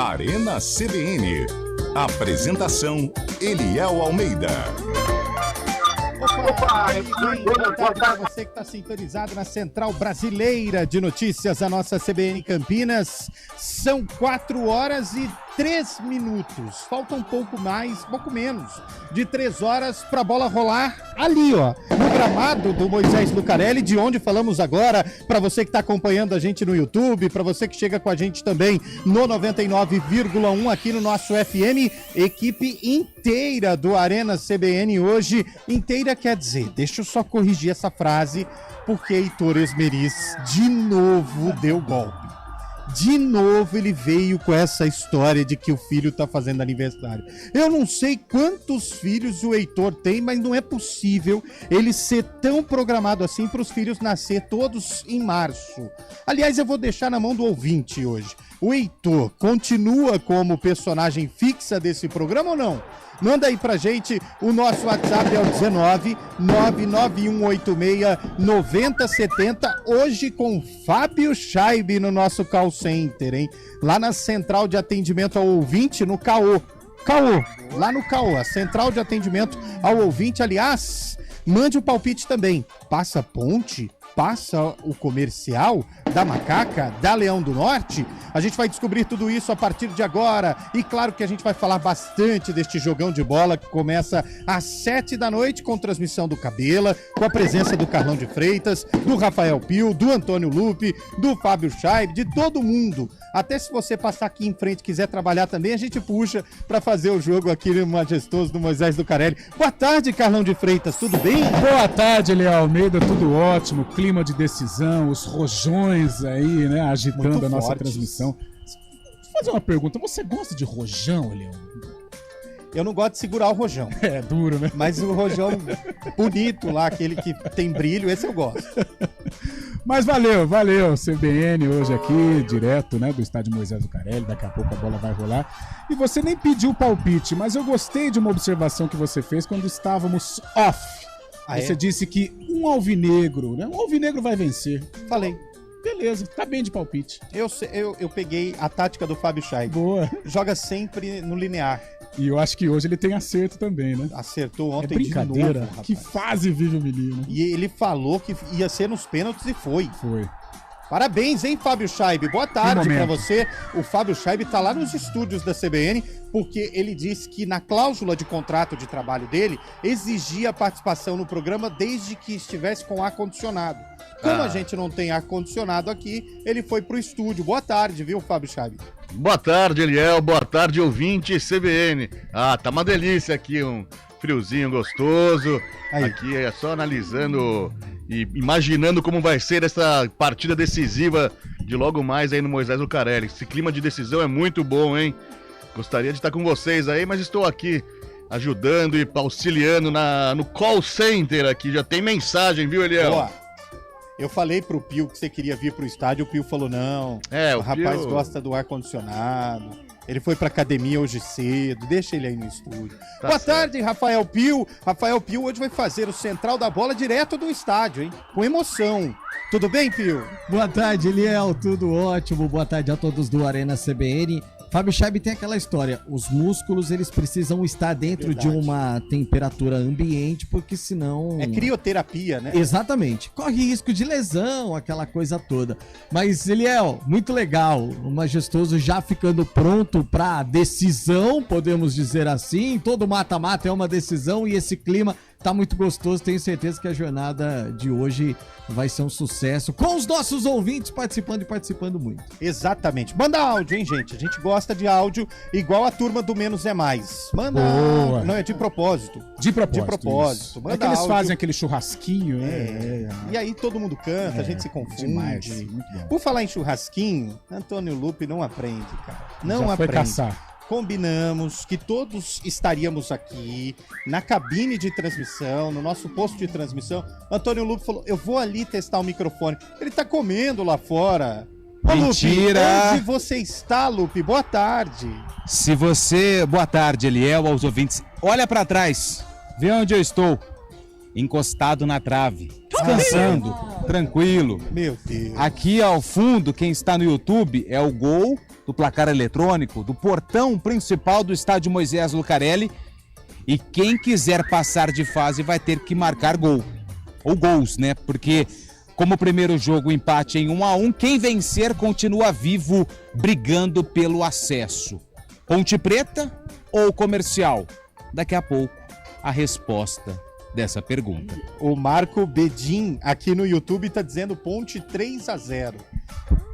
Arena CBN. Apresentação: Eliel Almeida. Opa, boa tarde você que está sintonizado na Central Brasileira de Notícias, a nossa CBN Campinas. São 4h03. Falta um pouco menos de 3 horas para a bola rolar ali, ó, no gramado do Moisés Lucarelli, de onde falamos agora. Para você que está acompanhando a gente no YouTube, para você que chega com a gente também no 99,1 aqui no nosso FM, equipe inteira do Arena CBN hoje. Inteira quer dizer, deixa eu só corrigir essa frase, porque Heitor Esmeriz de novo deu golpe. De novo ele veio com essa história de que o filho tá fazendo aniversário. Eu não sei quantos filhos o Heitor tem, mas não é possível ele ser tão programado assim para os filhos nascer todos em março. Aliás, eu vou deixar na mão do ouvinte hoje. O Heitor continua como personagem fixa desse programa ou não? Manda aí pra gente, o nosso WhatsApp é o 19-99186-9070, hoje com Fábio Scheibe no nosso call center, hein? Lá na central de atendimento ao ouvinte, no Caô, lá no Caô, a central de atendimento ao ouvinte. Aliás, mande o palpite também, passa ponte? Passa o comercial da Macaca, da Leão do Norte? A gente vai descobrir tudo isso a partir de agora. E claro que a gente vai falar bastante deste jogão de bola que começa às 7 da noite com transmissão do Cabela, com a presença do Carlão de Freitas, do Rafael Pio, do Antônio Lupe, do Fábio Scheibe, de todo mundo. Até se você passar aqui em frente e quiser trabalhar também, a gente puxa para fazer o jogo aqui no majestoso do Moisés Lucarelli. Boa tarde, Carlão de Freitas, tudo bem? Boa tarde, Eliel Almeida, tudo ótimo. Clima de decisão, os rojões aí, né, agitando muito a nossa fortes. Transmissão. Vou fazer uma pergunta, você gosta de rojão, Eliel? Eu não gosto de segurar o rojão. É duro, né? Mas o rojão bonito lá, aquele que tem brilho, esse eu gosto. Mas valeu, CBN hoje aqui, direto, né, do estádio Moisés Lucarelli, daqui a pouco a bola vai rolar. E você nem pediu palpite, mas eu gostei de uma observação que você fez quando estávamos off. Você disse que um alvinegro vai vencer. Falei. Beleza, tá bem de palpite. Eu peguei a tática do Fábio Scheibe. Boa. Joga sempre no linear. E eu acho que hoje ele tem acerto também, né? Acertou ontem brincadeira. De novo, rapaz. Que fase vive o menino. E ele falou que ia ser nos pênaltis e foi. Foi. Parabéns, hein, Fábio Scheibe? Boa tarde pra você. O Fábio Scheibe tá lá nos estúdios da CBN, porque ele disse que na cláusula de contrato de trabalho dele, exigia a participação no programa desde que estivesse com ar-condicionado. Como a gente não tem ar-condicionado aqui, ele foi pro estúdio. Boa tarde, viu, Fábio Scheibe? Boa tarde, Eliel. Boa tarde, ouvinte CBN. Tá uma delícia aqui, um friozinho gostoso. Aí. Aqui é só analisando e imaginando como vai ser essa partida decisiva de logo mais aí no Moisés Lucarelli. Esse clima de decisão é muito bom, hein? Gostaria de estar com vocês aí, mas estou aqui ajudando e auxiliando no call center aqui. Já tem mensagem, viu, Eliel? Boa. Eu falei pro Pio que você queria vir pro estádio, o Pio falou não. O rapaz gosta do ar-condicionado. Ele foi pra academia hoje cedo, deixa ele aí no estúdio. Boa tarde, Rafael Pio. Rafael Pio hoje vai fazer o Central da Bola direto do estádio, hein? Com emoção. Tudo bem, Pio? Boa tarde, Eliel. Tudo ótimo. Boa tarde a todos do Arena CBN. Fábio Scheibe tem aquela história, os músculos eles precisam estar dentro de uma temperatura ambiente, porque senão... É crioterapia, né? Exatamente, corre risco de lesão, aquela coisa toda. Mas, Eliel, muito legal, o majestoso já ficando pronto para decisão, podemos dizer assim, todo mata-mata é uma decisão e esse clima tá muito gostoso, tenho certeza que a jornada de hoje vai ser um sucesso, com os nossos ouvintes participando muito. Exatamente. Manda áudio, hein, gente? A gente gosta de áudio, igual a turma do Menos é Mais. Manda áudio. Não, é de propósito. De propósito. Manda é que eles áudio. Fazem aquele churrasquinho, né? E aí todo mundo canta, a gente se confunde. Demais. Muito bom. Por falar em churrasquinho, Antônio Lupe não aprende, cara. Não Já aprende. Foi caçar. Combinamos que todos estaríamos aqui na cabine de transmissão, no nosso posto de transmissão. Antônio Lupe falou, eu vou ali testar o microfone. Ele tá comendo lá fora. Ô, Mentira! Lupe, onde você está, Lupe? Boa tarde. Boa tarde, Eliel, aos ouvintes. Olha pra trás, vê onde eu estou. Encostado na trave, descansando. Tranquilo. Meu Deus. Aqui ao fundo, quem está no YouTube é o gol do placar eletrônico do portão principal do estádio Moisés Lucarelli. E quem quiser passar de fase vai ter que marcar gol. Ou gols, né? Porque como o primeiro jogo empate em 1-1, quem vencer continua vivo brigando pelo acesso. Ponte Preta ou Comercial? Daqui a pouco a resposta dessa pergunta. O Marco Bedin aqui no YouTube tá dizendo Ponte 3-0.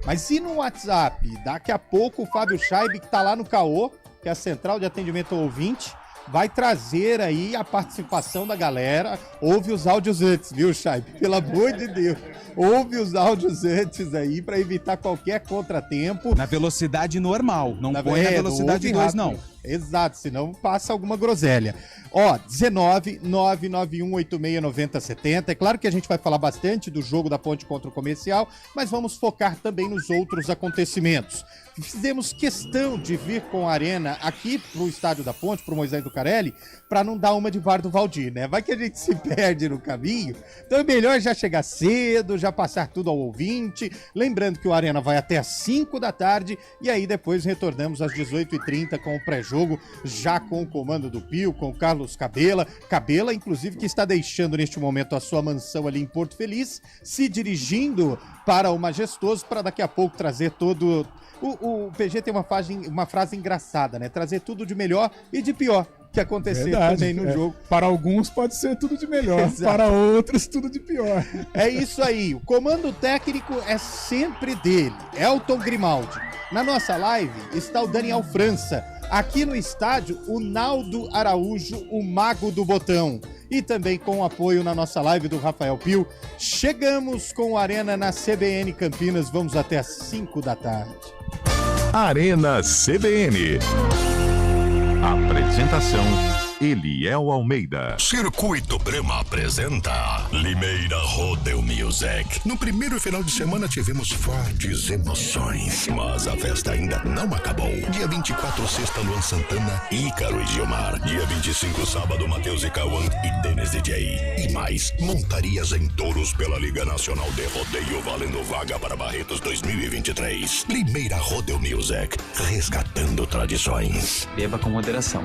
Mas e no WhatsApp? Daqui a pouco o Fábio Scheib, que tá lá no CAO, que é a Central de Atendimento ao Ouvinte, vai trazer aí a participação da galera. Ouve os áudios antes, viu, Scheib? Pelo amor de Deus. Ouve os áudios antes aí para evitar qualquer contratempo. Na velocidade normal, não põe na velocidade 2 não. Exato, senão passa alguma groselha. Ó, 19 991869070. É claro que a gente vai falar bastante do jogo da Ponte contra o Comercial, mas vamos focar também nos outros acontecimentos. Fizemos questão de vir com a Arena aqui pro Estádio da Ponte, pro Moisés Lucarelli, para não dar uma de VAR do Valdir, né? Vai que a gente se perde no caminho. Então é melhor já chegar cedo, já passar tudo ao ouvinte. Lembrando que o Arena vai até às 5 da tarde e aí depois retornamos às 18h30 com o pré-jogo, já com o comando do Pio, com o Carlos Cabela. Cabela, inclusive, que está deixando neste momento a sua mansão ali em Porto Feliz, se dirigindo para o Majestoso para daqui a pouco trazer todo... O PG tem uma frase engraçada, né? Trazer tudo de melhor e de pior que acontecer também no jogo. Para alguns pode ser tudo de melhor, exato. Para outros tudo de pior. É isso aí, o comando técnico é sempre dele, Elton Grimaldi. Na nossa live está o Daniel França. Aqui no estádio, o Naldo Araújo, o mago do botão. E também com o apoio na nossa live do Rafael Pio. Chegamos com o Arena na CBN Campinas, vamos até às 5 da tarde. Arena CBN. Apresentação: Eliel Almeida. Circuito Brema apresenta Limeira Rodeo Music. No primeiro final de semana tivemos fortes emoções, mas a festa ainda não acabou. Dia 24, sexta, Luan Santana, Ícaro e Gilmar. Dia 25, sábado, Matheus e Cauã e Denis DJ. E mais, montarias em touros pela Liga Nacional de Rodeio, valendo vaga para Barretos 2023. Limeira Rodeo Music, resgatando tradições. Beba com moderação.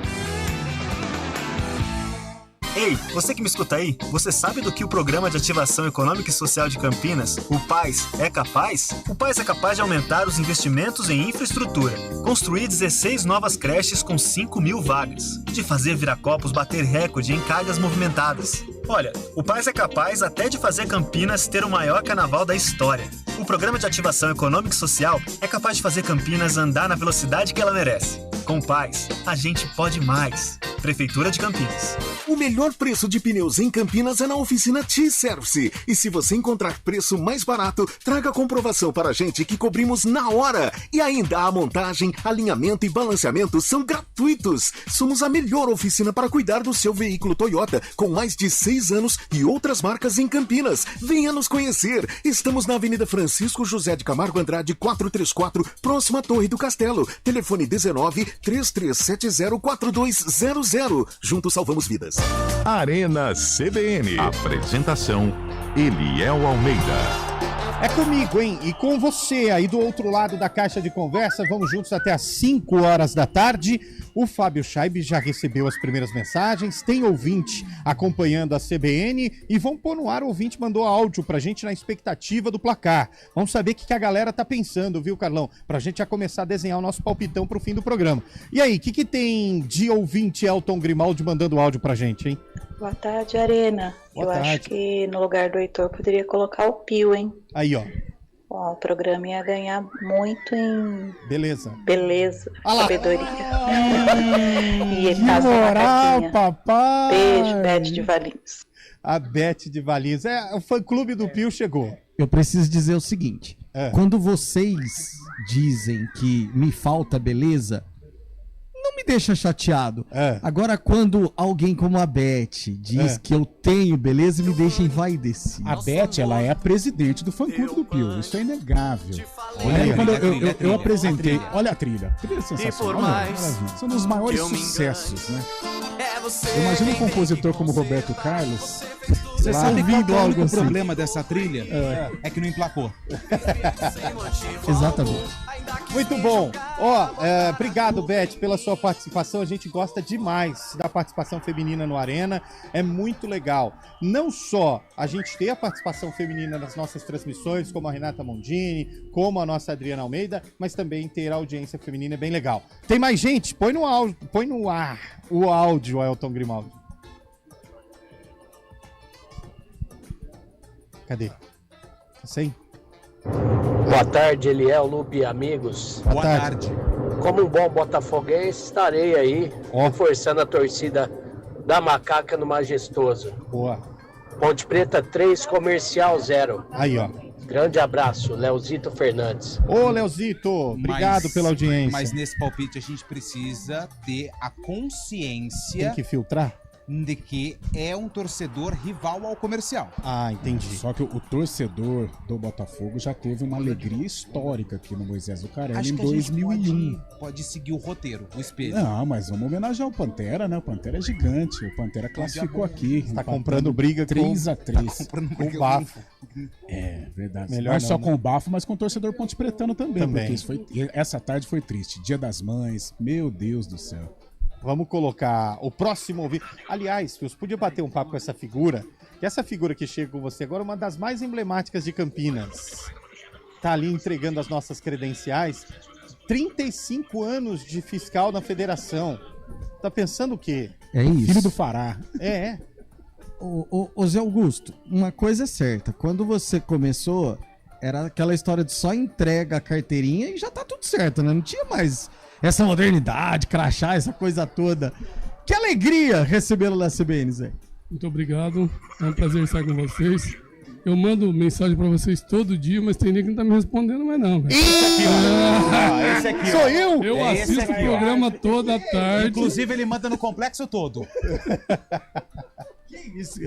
Ei, você que me escuta aí, você sabe do que o Programa de Ativação Econômica e Social de Campinas, o PAIS, é capaz? O PAIS é capaz de aumentar os investimentos em infraestrutura, construir 16 novas creches com 5.000 vagas, de fazer Viracopos bater recorde em cargas movimentadas. Olha, o PAIS é capaz até de fazer Campinas ter o maior carnaval da história. O Programa de Ativação Econômica e Social é capaz de fazer Campinas andar na velocidade que ela merece. Com o PAIS, a gente pode mais. Prefeitura de Campinas. O melhor preço de pneus em Campinas é na oficina T-Service. E se você encontrar preço mais barato, traga a comprovação para a gente que cobrimos na hora. E ainda a montagem, alinhamento e balanceamento são gratuitos. Somos a melhor oficina para cuidar do seu veículo Toyota, com mais de 6 anos e outras marcas em Campinas. Venha nos conhecer. Estamos na Avenida Francisco José de Camargo Andrade 434, próxima à Torre do Castelo. Telefone 19-3370-4200. Juntos salvamos vidas. Arena CBN. Apresentação: Eliel Almeida. É comigo, hein? E com você aí do outro lado da caixa de conversa. Vamos juntos até às 5 horas da tarde. O Fábio Scheib já recebeu as primeiras mensagens. Tem ouvinte acompanhando a CBN. E vamos pôr no ar, o ouvinte mandou áudio pra gente na expectativa do placar. Vamos saber o que a galera tá pensando, viu, Carlão? Pra gente já começar a desenhar o nosso palpitão pro fim do programa. E aí, o que tem de ouvinte Elton Grimaldi mandando áudio pra gente, hein? Boa tarde, Arena. Boa tarde. Acho que no lugar do Heitor poderia colocar o Pio, hein? Aí, ó. Bom, o programa ia ganhar muito em... Beleza, sabedoria. E ele Que moral, papai! Beijo, Beth de Valinhos. A Beth de Valinhos. O fã-clube do Pio chegou. Eu preciso dizer o seguinte. Quando vocês dizem que me falta beleza, não me deixa chateado. Agora, quando alguém como a Beth diz que eu tenho beleza, me deixa envaidecido. A Beth, ela é a presidente do fã-clube do Pio. Isso é inegável. Olha, quando eu apresentei... Olha a trilha. Trilha sensacional. Olha, maravilha. São dos maiores sucessos, né? Eu imagino um compositor como Roberto Carlos Você sabe qual que é o único assim. problema dessa trilha? É que não emplacou. Exatamente. Muito bom. Obrigado, Beth, pela sua participação. A gente gosta demais da participação feminina no Arena. É muito legal. Não só a gente ter a participação feminina nas nossas transmissões, como a Renata Mondini, como a nossa Adriana Almeida, mas também ter a audiência feminina é bem legal. Tem mais gente? Põe no ar o áudio, Elton Grimaldi. Cadê? Sem? Boa tarde, Eliel, Lupe e amigos. Boa tarde. Como um bom botafoguense, estarei aí reforçando a torcida da Macaca no Majestoso. Boa. Ponte Preta 3, Comercial 0. Aí, ó. Grande abraço, Leozito Fernandes. Ô, Leozito, obrigado pela audiência. Mas nesse palpite a gente precisa ter a consciência Tem que filtrar? de que é um torcedor rival ao Comercial. Ah, entendi. Só que o torcedor do Botafogo já teve uma alegria histórica aqui no Moisés Lucarelli Acho em que a gente 2001. pode seguir o roteiro, o espelho. Não, mas vamos homenagear o Pantera, né? O Pantera é gigante. O Pantera classificou aqui. Tá comprando briga com 3x3. com o bafo. É, verdade. Melhor não é não, só né? com o bafo, mas com o torcedor ponte pretano também. Também. Porque isso foi, essa tarde foi triste. Dia das Mães. Meu Deus do céu. Vamos colocar o próximo vídeo. Aliás, Fios, podia bater um papo com essa figura, que essa figura que chega com você agora é uma das mais emblemáticas de Campinas. Tá ali entregando as nossas credenciais. 35 anos de fiscal na federação. Tá pensando o quê? É isso. Filho do Fará. É. Ô Zé Augusto, uma coisa é certa. Quando você começou, era aquela história de só entrega a carteirinha e já tá tudo certo, né? Não tinha mais essa modernidade, crachá, essa coisa toda. Que alegria recebê-lo na CBN, Zé. Muito obrigado. É um prazer estar com vocês. Eu mando mensagem pra vocês todo dia, mas tem ninguém que não tá me respondendo mais não. Velho. Esse aqui, Sou eu? Eu assisto o programa toda tarde. Inclusive, ele manda no complexo todo. Que isso?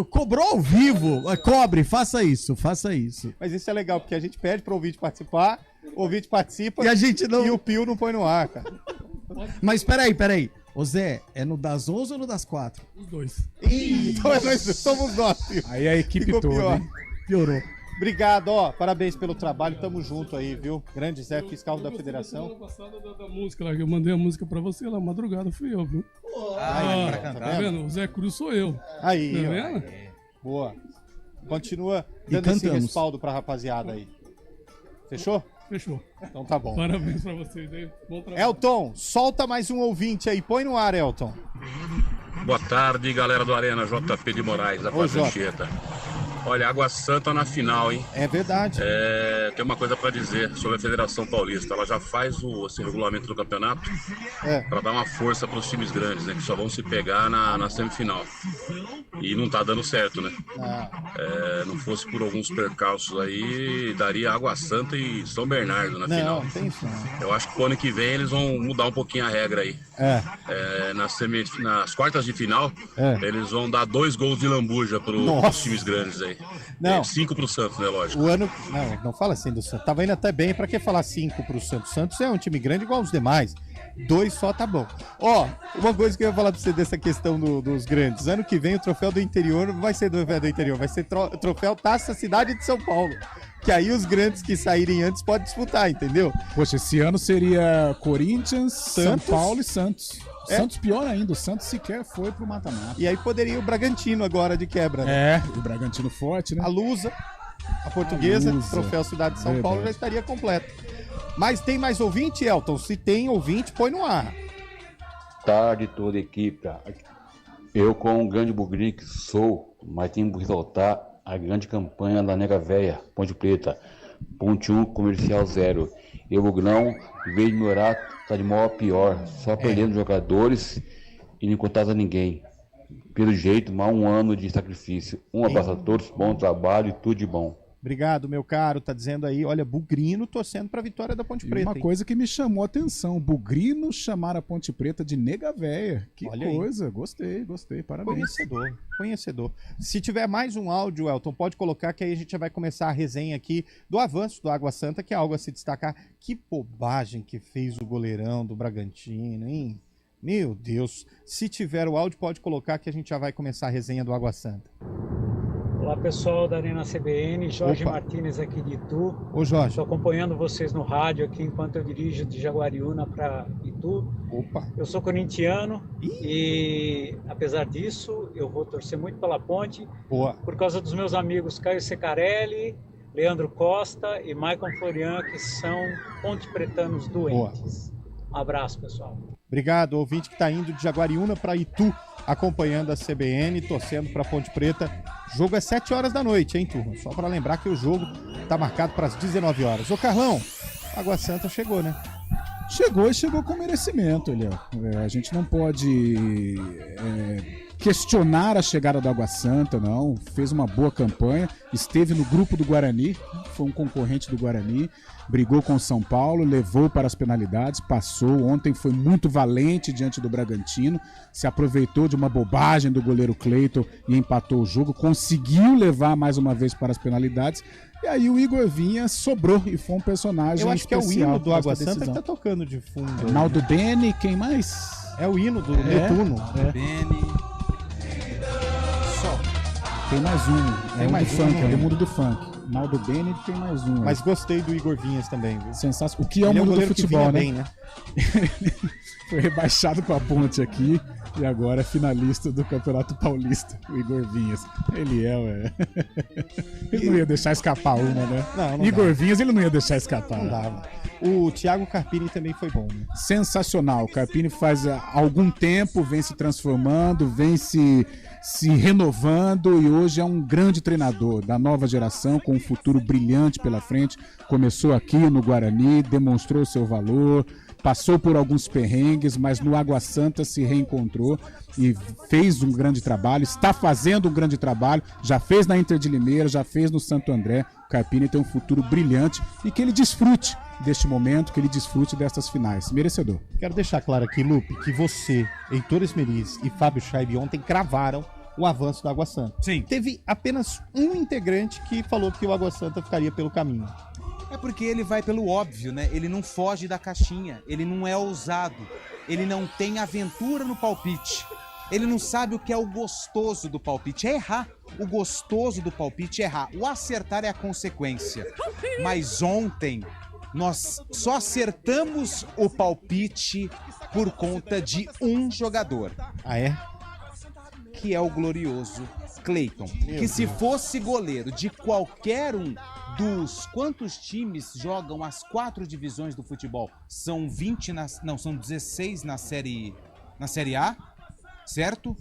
Cobrou ao vivo. Cobre, faça isso, faça isso. Mas isso é legal, porque a gente pede pro ouvinte participar, o ouvinte participa E a gente não... e o Pio não põe no ar, cara. Mas peraí. Ô Zé, é no das 11 ou no das 4? Os dois. Então nós somos nós, Pio. Aí a equipe Ficou toda, pior. hein? Piorou. Obrigado, parabéns pelo trabalho, tamo junto aí, viu? Grande Zé, fiscal da federação. Semana passada da música lá, que eu mandei a música pra você lá, madrugada fui eu, viu? Pra cantar. Tá vendo? O Zé Cruz sou eu. Aí, Tá ó. vendo? Boa. Continua E dando esse cantamos. respaldo pra rapaziada aí. Fechou? Fechou. Então tá bom. Parabéns pra vocês aí. Bom trabalho. Elton, solta mais um ouvinte aí. Põe no ar, Elton. Boa tarde, galera do Arena, JP de Moraes, da Ô, Jota. Anchieta. Olha, Água Santa na final, hein? É verdade. Tem uma coisa pra dizer sobre a Federação Paulista. Ela já faz esse regulamento do campeonato pra dar uma força pros times grandes, né? Que só vão se pegar na semifinal. E não tá dando certo, né? Não fosse por alguns percalços aí, daria Água Santa e São Bernardo na final. Não tem isso não. Eu acho que pro ano que vem eles vão mudar um pouquinho a regra aí. Nas quartas de final, eles vão dar 2 gols de lambuja pros times grandes aí. Não. 5 pro Santos, né, lógico. O ano... Não fala assim do Santos. Tava indo até bem. Pra que falar 5 pro Santos? Santos é um time grande igual os demais. 2 só tá bom. Uma coisa que eu ia falar pra você dessa questão dos grandes. Ano que vem o troféu do interior não vai ser do interior, vai ser troféu Taça Cidade de São Paulo. Que aí os grandes que saírem antes podem disputar, entendeu? Poxa, esse ano seria Corinthians, Santos. São Paulo e Santos. Santos pior ainda, o Santos sequer foi pro mata-mata. E aí poderia o Bragantino agora de quebra, né? O Bragantino forte, né? A Lusa, a Portuguesa, A Lusa. troféu Cidade de São Verdade. Paulo já estaria completo. Mas tem mais ouvinte, Elton? Se tem ouvinte, põe no ar. Tarde toda a equipe. Eu, com um grande bugrinho que sou, mas tenho que ressaltar a grande campanha da Nega Véia, Ponte Preta, Ponte 1, Comercial 0. E o Bugrão, em vez de melhorar, tá de mal a pior, só perdendo jogadores e não contrata ninguém. Pelo jeito, mais um ano de sacrifício. Um abraço a todos, bom trabalho e tudo de bom. Obrigado, meu caro. Tá dizendo aí, olha, Bugrino torcendo pra vitória da Ponte E Preta. uma hein? coisa que me chamou a atenção, Bugrino chamar a Ponte Preta de Nega Véia. Que Olha coisa, gostei, parabéns. Conhecedor. Se tiver mais um áudio, Elton, pode colocar que aí a gente já vai começar a resenha aqui do avanço do Água Santa, que é algo a se destacar. Que bobagem que fez o goleirão do Bragantino, hein? Meu Deus. Se tiver o áudio, pode colocar que a gente já vai começar a resenha do Água Santa. Olá pessoal da Arena CBN, Jorge Opa. Martínez aqui de Itu. Ô Jorge. Estou acompanhando vocês no rádio aqui enquanto eu dirijo de Jaguariúna para Itu. Opa. Eu sou corintiano e apesar disso eu vou torcer muito pela Ponte. Boa. Por causa dos meus amigos Caio Secarelli, Leandro Costa e Maicon Florian, que são ponte-pretanos doentes. Um abraço pessoal. Obrigado, ouvinte que está indo de Jaguariúna para Itu, acompanhando a CBN, torcendo para Ponte Preta. O jogo é 7 horas da noite, hein, turma? Só para lembrar que o jogo está marcado para as 19 horas. Ô, Carlão, Água Santa chegou, né? Chegou e chegou com merecimento, Eliel. A gente não pode questionar a chegada do Água Santa, não. Fez uma boa campanha, esteve no grupo do Guarani, foi um concorrente do Guarani, brigou com o São Paulo, levou para as penalidades, passou. Ontem foi muito valente diante do Bragantino, se aproveitou de uma bobagem do goleiro Cleiton e empatou o jogo, conseguiu levar mais uma vez para as penalidades. E aí o Igor Vinha sobrou e foi um personagem Eu acho que é o hino do Água Santa que tá tocando de fundo. Naldo Bene, quem mais? É o hino do Netuno. Bene. Tem mais um. Tem É mais do um, funk, né? é do mundo do funk. Naldo Bene tem mais um. Mas gostei do Igor Vinhas também, viu? Sensacional. O que é o Ele mundo do goleiro que futebol, vinha né? bem, né? Foi rebaixado com a Ponte aqui e agora é finalista do Campeonato Paulista, o Igor Vinhas. Ele Ele não ia deixar escapar uma, né? Não Igor dá. Vinhas, ele não ia deixar escapar. Não dava. O Thiago Carpini também foi bom, né? Sensacional. O Carpini faz algum tempo, vem se transformando, vem se renovando e hoje é um grande treinador da nova geração com um futuro brilhante pela frente. Começou aqui no Guarani, demonstrou seu valor, passou por alguns perrengues, mas no Água Santa se reencontrou e fez um grande trabalho, está fazendo um grande trabalho, já fez na Inter de Limeira, já fez no Santo André. O Carpini tem um futuro brilhante e que ele desfrute deste momento, que ele desfrute destas finais. Merecedor. Quero deixar claro aqui, Lupe, que você, Heitor Esmeriz e Fábio Chaib ontem cravaram o avanço do Água Santa. Sim. Teve apenas um integrante que falou que o Água Santa ficaria pelo caminho. É porque ele vai pelo óbvio, né? Ele não foge da caixinha, ele não é ousado, ele não tem aventura no palpite. Ele não sabe o que é o gostoso do palpite, é errar. O gostoso do palpite é errar. O acertar é a consequência. Mas ontem nós só acertamos o palpite por conta de um jogador. Ah, é? Que é o glorioso Cleiton. Que se fosse goleiro de qualquer um dos quantos times jogam as 4 divisões do futebol? São 20 são 16 na série A, certo?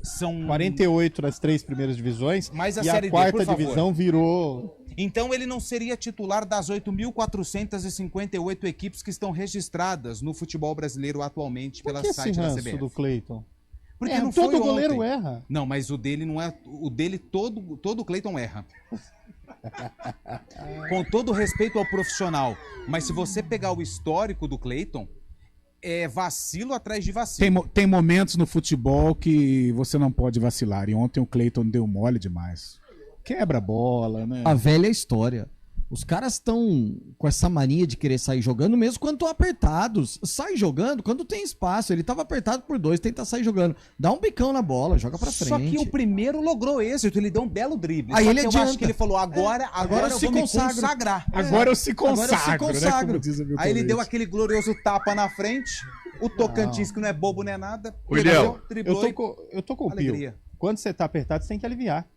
São 48 nas 3 primeiras divisões. Mas a e série a quarta D, por divisão favor. virou. Então ele não seria titular das 8.458 equipes que estão registradas no futebol brasileiro atualmente pela Por que site esse da ranço CBF. do Cleiton? Porque É, não todo foi goleiro ontem. erra. Não, mas o dele não é. O dele todo o Cleiton erra. Com todo respeito ao profissional. Mas se você pegar o histórico do Cleiton, é vacilo atrás de vacilo. Tem momentos no futebol que você não pode vacilar. E ontem o Cleiton deu mole demais. Quebra a bola, né? A velha história. Os caras estão com essa mania de querer sair jogando mesmo quando estão apertados. Sai jogando quando tem espaço. Ele estava apertado por 2, tenta sair jogando. Dá um bicão na bola, joga pra frente. Só que o primeiro logrou êxito, ele deu um belo drible. Aí Só ele que eu adianta. acho que ele falou, agora eu se vou me consagro. consagrar. Agora eu se consagro, Agora eu se né? consagro. Como diz o Milton Aí ele Leite. deu aquele glorioso tapa na frente. O Tocantins, que não é bobo nem nada. Ô, Eliel, driblou Eu tô com o Pio. Alegria. Quando você tá apertado, você tem que aliviar.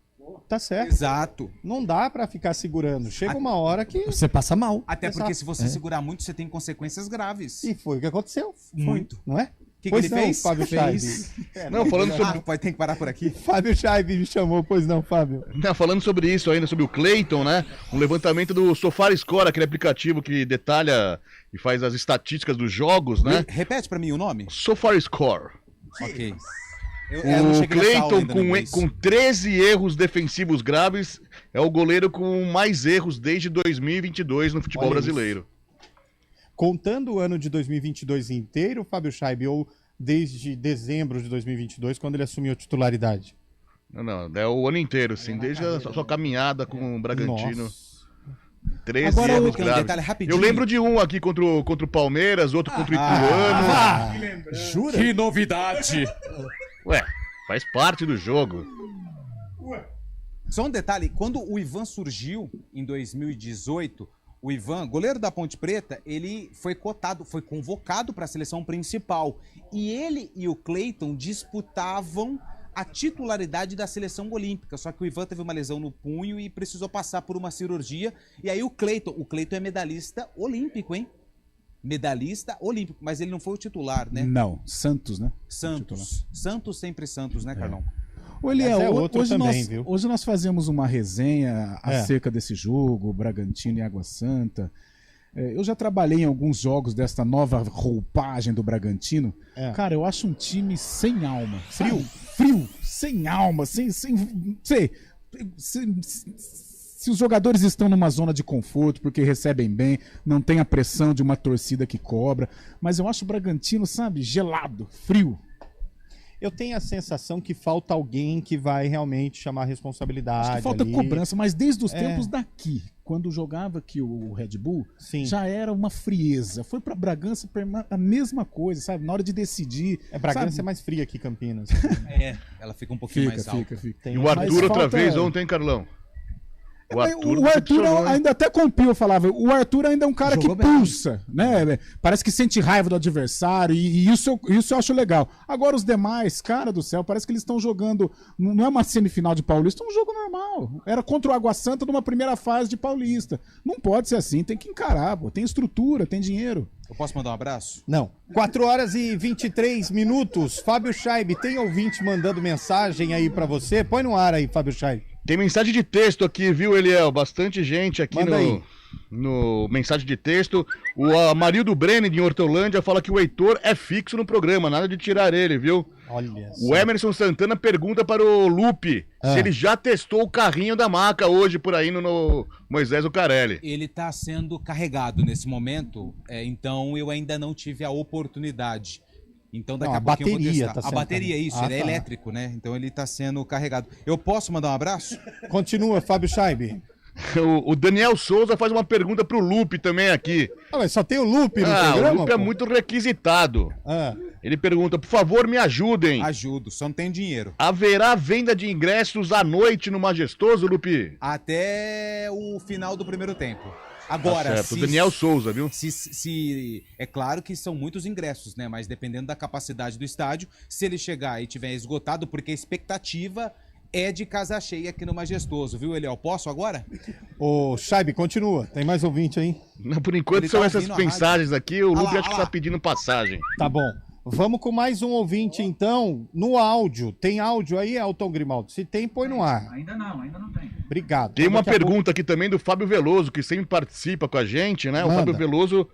Tá certo. Exato. Não dá pra ficar segurando. Chega uma hora que... Você passa mal. Até porque se você É. segurar muito, você tem consequências graves. E foi o que aconteceu. Muito. Não é? O que Pois ele não, fez? Fábio Fez. Chaib. Não, falando sobre. Pode ter que parar por aqui. Fábio Chaib me chamou, pois não, Fábio? Não, falando sobre isso ainda, sobre o Cleiton, né? Um levantamento do SofaScore, aquele aplicativo que detalha e faz as estatísticas dos jogos, né? Repete pra mim o nome. SofaScore. Ok. Eu não O cheguei nessa aula Cleiton, ainda no inglês. com 13 erros defensivos graves, é o goleiro com mais erros desde 2022 no futebol Olha brasileiro. Contando o ano de 2022 inteiro, Fábio Chaib, ou desde dezembro de 2022, quando ele assumiu a titularidade? Não, é o ano inteiro, sim, desde a sua caminhada com o Bragantino. Nossa. 13 Agora, erros tem um graves. detalhe rapidinho. Eu lembro de um aqui contra o Palmeiras, outro contra o Ituano. Jura? Que novidade! Ué, faz parte do jogo. Só um detalhe, quando o Ivan surgiu em 2018, o Ivan, goleiro da Ponte Preta, ele foi convocado para a seleção principal. E ele e o Cleiton disputavam a titularidade da seleção olímpica. Só que o Ivan teve uma lesão no punho e precisou passar por uma cirurgia. E aí o Cleiton é medalhista olímpico, hein? Medalhista olímpico, mas ele não foi o titular, né? Não, Santos, né? Santos sempre Santos, né, Carlão? Ô, Eliel, hoje nós fazemos uma resenha acerca desse jogo, Bragantino e Água Santa. Eu já trabalhei em alguns jogos desta nova roupagem do Bragantino. Cara, eu acho um time sem alma. Frio, sem alma, sem se os jogadores estão numa zona de conforto porque recebem bem, não tem a pressão de uma torcida que cobra. Mas eu acho o Bragantino, sabe, gelado, frio. Eu tenho a sensação que falta alguém que vai realmente chamar a responsabilidade. Acho que falta ali. Cobrança, mas desde os tempos daqui, quando jogava aqui o Red Bull, já era uma frieza. Foi pra Bragança a mesma coisa, sabe? Na hora de decidir. Bragança é mais fria que Campinas. Ela fica um pouquinho mais alta. E o Arthur outra vez ontem, Carlão? O Arthur ainda até compil, eu falava. O Arthur ainda é um cara que pulsa, né? Parece que sente raiva do adversário e isso eu acho legal. Agora os demais, cara do céu, parece que eles estão jogando. Não é uma semifinal de Paulista, é um jogo normal. Era contra o Água Santa numa primeira fase de Paulista. Não pode ser assim, tem que encarar, pô. Tem estrutura, tem dinheiro. Eu posso mandar um abraço? Não. 4h23. Fábio Scheib, tem ouvinte mandando mensagem aí pra você? Põe no ar aí, Fábio Scheib. Tem mensagem de texto aqui, viu, Eliel? Bastante gente aqui no mensagem de texto. O Amarildo Brenner, de Hortolândia, fala que o Heitor é fixo no programa, nada de tirar ele, viu? Olha o Emerson Santana pergunta para o Lupe se ele já testou o carrinho da maca hoje por aí no Moisés Lucarelli. Ele está sendo carregado nesse momento, então eu ainda não tive a oportunidade. Então daqui a pouquinho eu vou testar. A bateria, isso, ele é elétrico, né? Então ele tá sendo carregado. Eu posso mandar um abraço? Continua, Fábio Scheib. O Daniel Souza faz uma pergunta pro Lupe também aqui. Mas só tem o Lupe no programa? O Lupe é muito requisitado. Ele pergunta, por favor, me ajudem. Ajudo, só não tem dinheiro. Haverá venda de ingressos à noite no Majestoso, Lupe? Até o final do primeiro tempo. Agora, tá certo. Daniel Souza, viu? É claro que são muitos ingressos, né? Mas dependendo da capacidade do estádio, se ele chegar e tiver esgotado, porque a expectativa é de casa cheia aqui no Majestoso, viu, Eliel? Posso agora? Ô, Scheib, continua. Tem mais ouvinte aí? Não, por enquanto são essas mensagens aqui. O Lupe acho que tá pedindo passagem. Tá bom. Vamos com mais um ouvinte, então, no áudio. Tem áudio aí, Elton Grimaldo? Se tem, põe no ar. Ainda não tem. Obrigado. Tem uma pergunta aqui também do Fábio Veloso, que sempre participa com a gente, né? O Fábio Veloso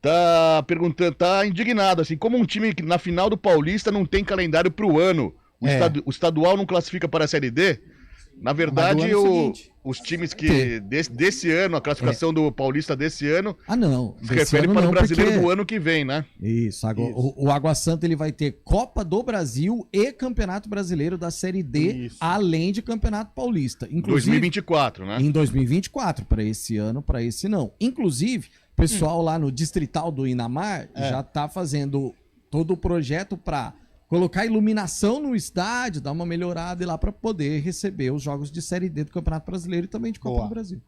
tá perguntando, tá indignado, assim, como um time que na final do Paulista não tem calendário pro ano, o estadual não classifica para a Série D? Na verdade, os times que desse ano, a classificação do Paulista desse ano, se refere para o brasileiro do ano que vem, né? Isso. O Água Santa ele vai ter Copa do Brasil e Campeonato Brasileiro da Série D, além de Campeonato Paulista. Inclusive, 2024, né? Em 2024, para esse ano, para esse não. Inclusive, o pessoal lá no Distrital do Inamar já está fazendo todo o projeto para colocar iluminação no estádio, dar uma melhorada lá para poder receber os jogos de Série D do Campeonato Brasileiro e também de Copa do Brasil.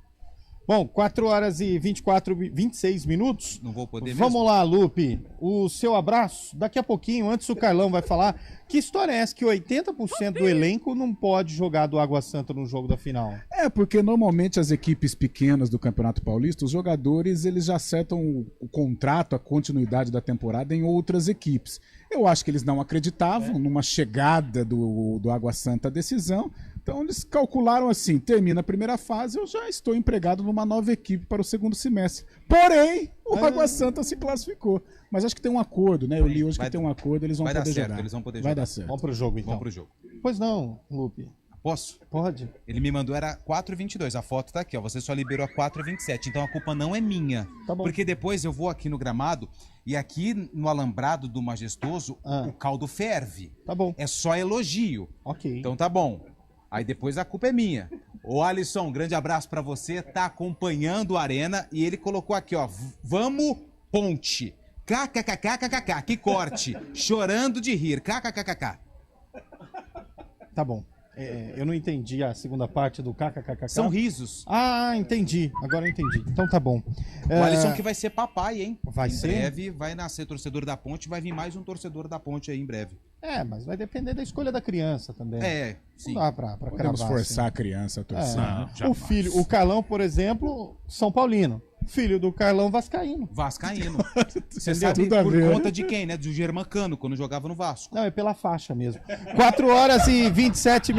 Bom, 4h26. Não vou poder Vamos mesmo. lá, Lupe. O seu abraço. Daqui a pouquinho, antes o Carlão vai falar. Que história é essa que 80% do elenco não pode jogar do Água Santa no jogo da final? Porque normalmente as equipes pequenas do Campeonato Paulista, os jogadores eles já acertam o contrato, a continuidade da temporada em outras equipes. Eu acho que eles não acreditavam numa chegada do Água Santa à decisão. Então eles calcularam assim, termina a primeira fase, eu já estou empregado numa nova equipe para o segundo semestre. Porém, o Água Santa se classificou. Mas acho que tem um acordo, né? Eu li hoje que tem um acordo, eles vão poder jogar. Eles vão poder Vai jogar. dar certo. Vamos pro jogo, então. Vamos pro jogo. Pois não, Lupe. Posso? Pode. Ele me mandou, era 4h22, a foto tá aqui, ó. Você só liberou a 4h27, então a culpa não é minha. Tá bom. Porque depois eu vou aqui no gramado e aqui no alambrado do Majestoso, o caldo ferve. Tá bom. É só elogio. Ok. Então tá bom. Aí depois a culpa é minha. Ô Alisson, um grande abraço pra você, tá acompanhando a Arena e ele colocou aqui, ó, vamos Ponte. KKKKKK, que corte. Chorando de rir, KKKKK. Tá bom. Eu não entendi a segunda parte do kkkk. São risos. Ah, entendi. Agora eu entendi. Então tá bom. O Alisson que vai ser papai, hein? Vai ser? Em breve vai nascer torcedor da Ponte, vai vir mais um torcedor da Ponte aí em breve. Mas vai depender da escolha da criança também. Sim. Não dá pra Podemos forçar a criança a torcer. O Carlão, por exemplo, São Paulino. Filho do Carlão vascaíno. Você sabe por conta de quem, né? Do Germancano, quando jogava no Vasco. Não, é pela faixa mesmo. 4h27.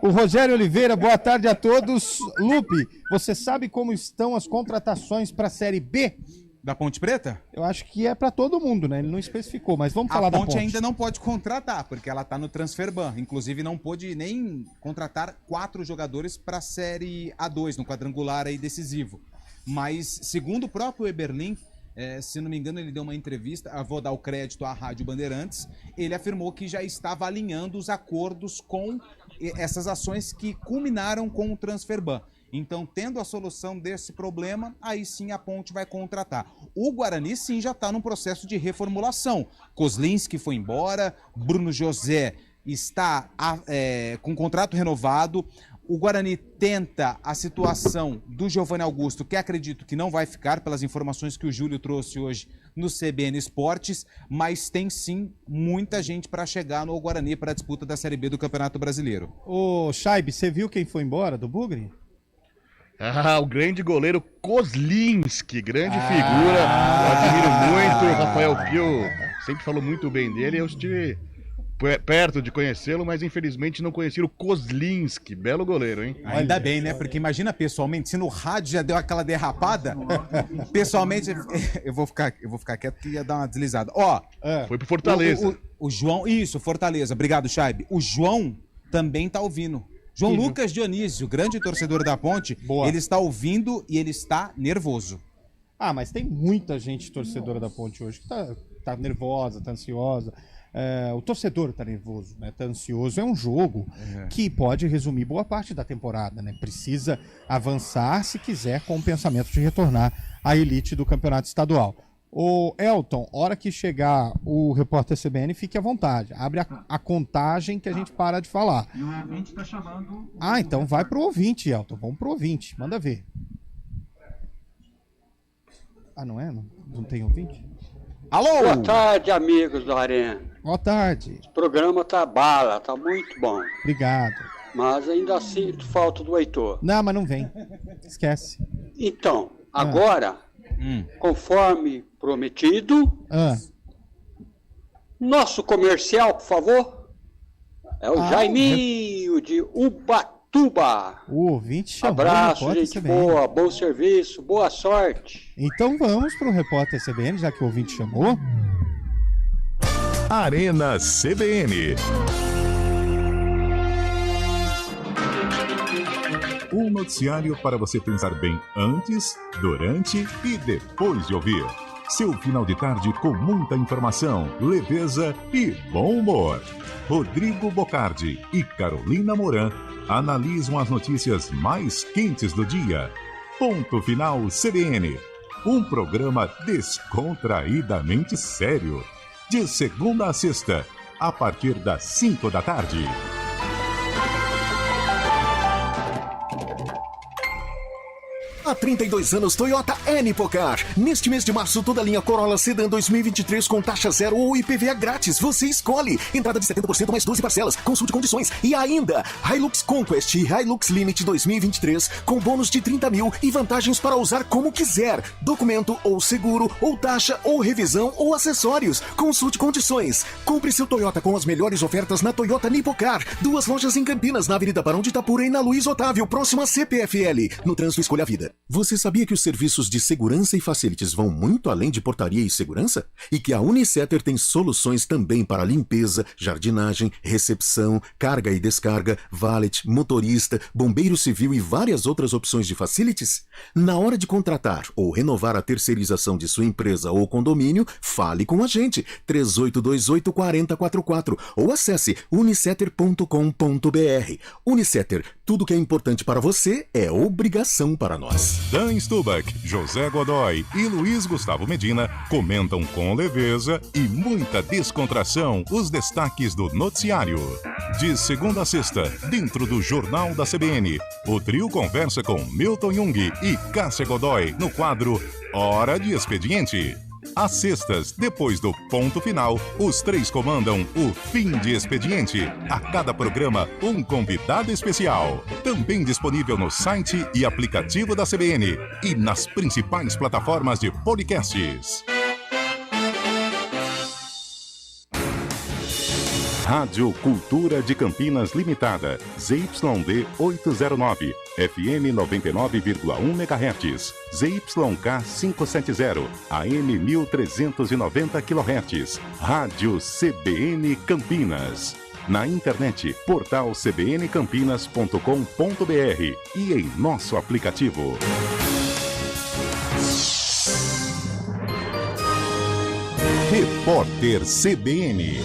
O Rogério Oliveira, boa tarde a todos. Lupe, você sabe como estão as contratações para a Série B? Da Ponte Preta? Eu acho que é para todo mundo, né? Ele não especificou, mas vamos falar da Ponte. A Ponte ainda não pode contratar, porque ela tá no transfer ban. Inclusive não pôde nem contratar 4 jogadores para a Série A2, no quadrangular aí decisivo. Mas, segundo o próprio Eberlin, se não me engano, ele deu uma entrevista, vou dar o crédito à Rádio Bandeirantes, ele afirmou que já estava alinhando os acordos com essas ações que culminaram com o transfer ban. Então, tendo a solução desse problema, aí sim a Ponte vai contratar. O Guarani, sim, já está num processo de reformulação. Kozlinski foi embora, Bruno José está com contrato renovado. O Guarani tenta a situação do Giovanni Augusto, que acredito que não vai ficar, pelas informações que o Júlio trouxe hoje no CBN Esportes, mas tem sim muita gente para chegar no Guarani para a disputa da Série B do Campeonato Brasileiro. Ô, Chaib, você viu quem foi embora do Bugre? O grande goleiro Kozlinski, grande figura, eu admiro muito, o Rafael Pio sempre falou muito bem dele, eu estive perto de conhecê-lo, mas infelizmente não conheci o Kozlinski, belo goleiro, hein? Ainda bem, né? Porque imagina pessoalmente, se no rádio já deu aquela derrapada, pessoalmente eu vou ficar quieto que ia dar uma deslizada. Foi pro Fortaleza. O João, isso, Fortaleza, obrigado, Chaib. O João também tá ouvindo. João Lucas Dionísio, grande torcedor da Ponte, ele está ouvindo e ele está nervoso. Mas tem muita gente torcedora da Ponte hoje que tá nervosa, tá ansiosa. O torcedor tá nervoso, né? Tá ansioso. É um jogo que pode resumir boa parte da temporada, né? Precisa avançar se quiser com o pensamento de retornar à elite do campeonato estadual. Ô Elton, hora que chegar o repórter CBN, fique à vontade. Abre a contagem que a gente para de falar. E o ouvinte tá chamando... Então vai pro ouvinte, Elton. Vamos pro ouvinte. Manda ver. Não é? Não tem ouvinte? Alô! Boa tarde, amigos do Arena. Boa tarde. O programa tá bala, tá muito bom. Obrigado. Mas ainda sinto falta do Heitor. Não, mas não vem. Esquece. Então, agora, conforme prometido, nosso comercial, por favor, é o Jaiminho de Ubatuba. O ouvinte chamou. Abraço, gente boa, bom serviço, boa sorte. Então vamos pro repórter CBN, já que o ouvinte chamou. Arena CBN. Um noticiário para você pensar bem antes, durante e depois de ouvir. Seu final de tarde com muita informação, leveza e bom humor. Rodrigo Bocardi e Carolina Moran analisam as notícias mais quentes do dia. Ponto Final CBN. Um programa descontraídamente sério. De segunda a sexta, a partir das 5 da tarde. Há 32 anos, Toyota é Nipocar. Neste mês de março, toda a linha Corolla Sedan 2023 com taxa zero ou IPVA grátis. Você escolhe. Entrada de 70% mais 12 parcelas. Consulte condições. E ainda, Hilux Conquest e Hilux Limit 2023 com bônus de 30 mil e vantagens para usar como quiser. Documento ou seguro, ou taxa, ou revisão, ou acessórios. Consulte condições. Compre seu Toyota com as melhores ofertas na Toyota Nipocar. 2 lojas em Campinas, na Avenida Barão de Itapura e na Luiz Otávio, próxima a CPFL. No trânsito, escolha a vida. Você sabia que os serviços de segurança e facilities vão muito além de portaria e segurança? E que a Unicetter tem soluções também para limpeza, jardinagem, recepção, carga e descarga, valet, motorista, bombeiro civil e várias outras opções de facilities? Na hora de contratar ou renovar a terceirização de sua empresa ou condomínio, fale com a gente, 3828-4044 ou acesse unicetter.com.br. Unicetter, tudo que é importante para você é obrigação para nós. Dan Stubach, José Godoy e Luiz Gustavo Medina comentam com leveza e muita descontração os destaques do noticiário. De segunda a sexta, dentro do Jornal da CBN, o trio conversa com Milton Jung e Cássia Godoy no quadro Hora de Expediente. Às sextas, depois do ponto final, os três comandam o Fim de Expediente. A cada programa, um convidado especial. Também disponível no site e aplicativo da CBN e nas principais plataformas de podcasts. Rádio Cultura de Campinas Limitada, ZYD 809, FM 99,1 MHz, ZYK 570, AM 1390 kHz, Rádio CBN Campinas. Na internet, portal cbncampinas.com.br e em nosso aplicativo. Repórter CBN.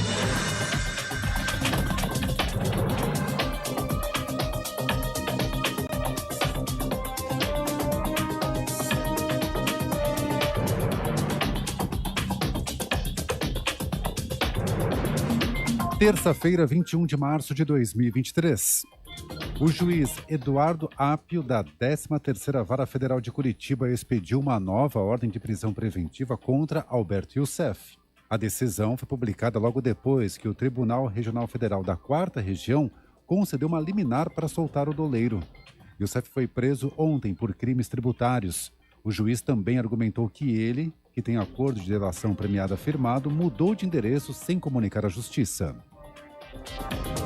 Terça-feira, 21 de março de 2023. O juiz Eduardo Apio, da 13ª Vara Federal de Curitiba, expediu uma nova ordem de prisão preventiva contra Alberto Youssef. A decisão foi publicada logo depois que o Tribunal Regional Federal da 4ª Região concedeu uma liminar para soltar o doleiro. Youssef foi preso ontem por crimes tributários. O juiz também argumentou que ele, que tem acordo de delação premiada firmado, mudou de endereço sem comunicar à Justiça.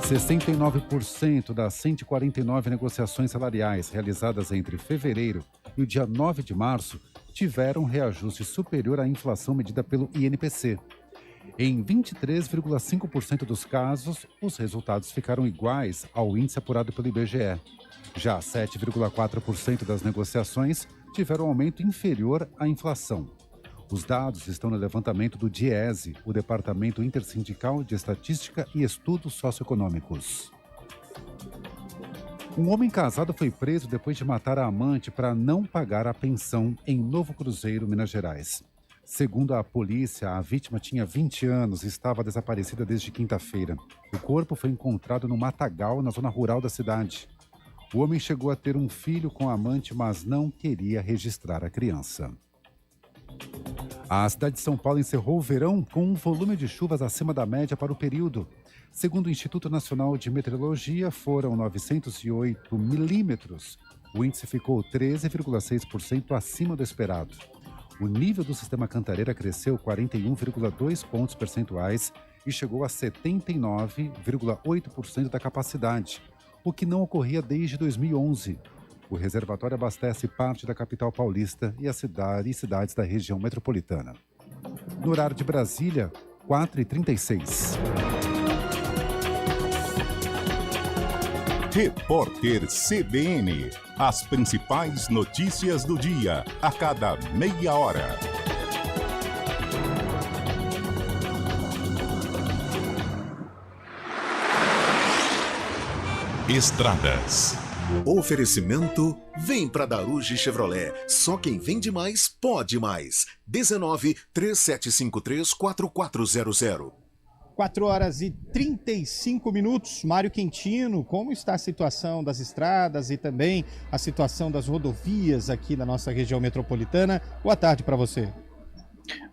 69% das 149 negociações salariais realizadas entre fevereiro e o dia 9 de março tiveram reajuste superior à inflação medida pelo INPC. Em 23,5% dos casos, os resultados ficaram iguais ao índice apurado pelo IBGE. Já 7,4% das negociações tiveram aumento inferior à inflação. Os dados estão no levantamento do DIESE, o Departamento Intersindical de Estatística e Estudos Socioeconômicos. Um homem casado foi preso depois de matar a amante para não pagar a pensão em Novo Cruzeiro, Minas Gerais. Segundo a polícia, a vítima tinha 20 anos e estava desaparecida desde quinta-feira. O corpo foi encontrado no matagal, na zona rural da cidade. O homem chegou a ter um filho com a amante, mas não queria registrar a criança. A cidade de São Paulo encerrou o verão com um volume de chuvas acima da média para o período. Segundo o Instituto Nacional de Meteorologia, foram 908 milímetros. O índice ficou 13,6% acima do esperado. O nível do sistema Cantareira cresceu 41,2 pontos percentuais e chegou a 79,8% da capacidade, o que não ocorria desde 2011. O reservatório abastece parte da capital paulista e cidades da região metropolitana. No horário de Brasília, 4h36. Repórter CBN. As principais notícias do dia, a cada meia hora. Estradas. Oferecimento: vem pra Daruge Chevrolet. Só quem vende mais, pode mais. 19-3753-4400. 4h35. Mário Quintino, como está a situação das estradas e também a situação das rodovias aqui na nossa região metropolitana? Boa tarde para você.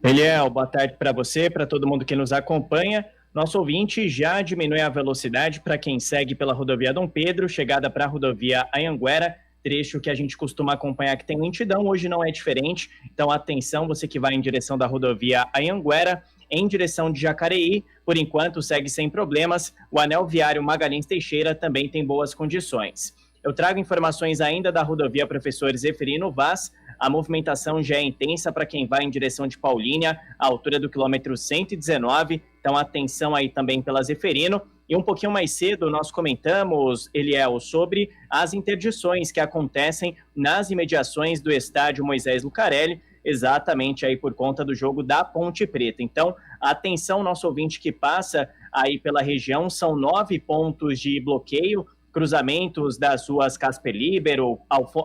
Eliel, boa tarde para você, para todo mundo que nos acompanha. Nosso ouvinte já diminui a velocidade para quem segue pela rodovia Dom Pedro, chegada para a rodovia Anhanguera, trecho que a gente costuma acompanhar que tem lentidão, hoje não é diferente. Então atenção, você que vai em direção da rodovia Anhanguera, em direção de Jacareí, por enquanto segue sem problemas. O anel viário Magalhães Teixeira também tem boas condições. Eu trago informações ainda da rodovia Professor Zeferino Vaz. A movimentação já é intensa para quem vai em direção de Paulínia, à altura do quilômetro 119. Então, atenção aí também pela Zeferino. E um pouquinho mais cedo, nós comentamos, Eliel, sobre as interdições que acontecem nas imediações do estádio Moisés Lucarelli, exatamente aí por conta do jogo da Ponte Preta. Então, atenção, nosso ouvinte que passa aí pela região, são 9 pontos de bloqueio, cruzamentos das ruas Casper Libero,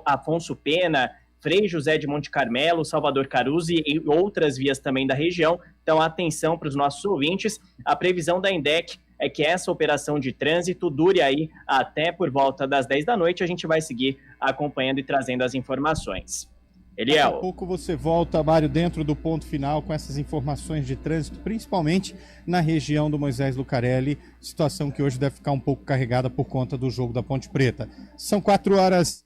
Afonso Pena, Frei José de Monte Carmelo, Salvador Caruzzi e outras vias também da região. Então, atenção para os nossos ouvintes. A previsão da INDEC é que essa operação de trânsito dure aí até por volta das 10 da noite. A gente vai seguir acompanhando e trazendo as informações. Daqui a pouco você volta, Mário, dentro do ponto final com essas informações de trânsito, principalmente na região do Moisés Lucarelli, situação que hoje deve ficar um pouco carregada por conta do jogo da Ponte Preta. São 4h08.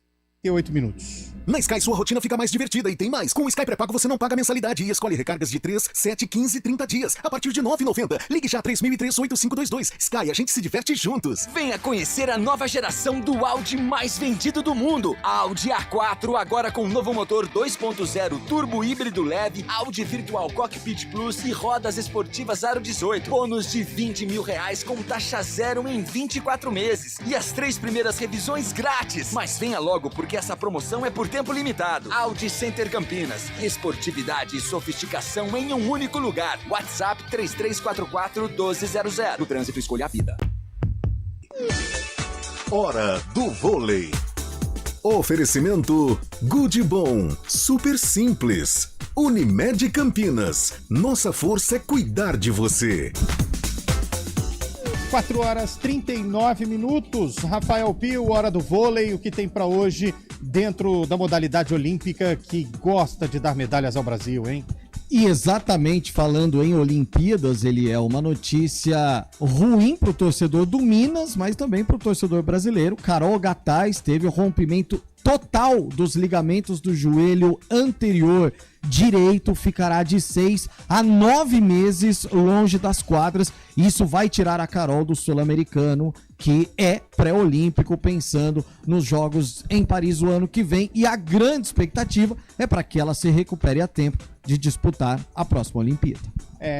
Na Sky, sua rotina fica mais divertida e tem mais. Com o Sky pré-pago, você não paga mensalidade e escolhe recargas de 3, 7, 15 e 30 dias. A partir de R$ 9,90. Ligue já 3003-8522. Sky, a gente se diverte juntos. Venha conhecer a nova geração do Audi mais vendido do mundo. Audi A4, agora com novo motor 2.0 turbo híbrido leve, Audi Virtual Cockpit Plus e rodas esportivas Aro 18. Bônus de R$20 mil com taxa zero em 24 meses. E as 3 primeiras revisões grátis. Mas venha logo, porque essa promoção é por tempo limitado. Audi Center Campinas. Esportividade e sofisticação em um único lugar. WhatsApp 3344-1200. No trânsito, escolha a vida. Hora do vôlei. Oferecimento Good Bom. Super simples. Unimed Campinas. Nossa força é cuidar de você. 4h39. Rafael Pio, hora do vôlei. O que tem para hoje dentro da modalidade olímpica que gosta de dar medalhas ao Brasil, hein? E exatamente falando em Olimpíadas, ele é uma notícia ruim para o torcedor do Minas, mas também para o torcedor brasileiro. Carol Gataz teve o rompimento total dos ligamentos do joelho anterior direito, ficará de 6 a 9 meses longe das quadras. Isso vai tirar a Carol do Sul-Americano, que é pré-olímpico, pensando nos Jogos em Paris o ano que vem. E a grande expectativa é para que ela se recupere a tempo de disputar a próxima Olimpíada.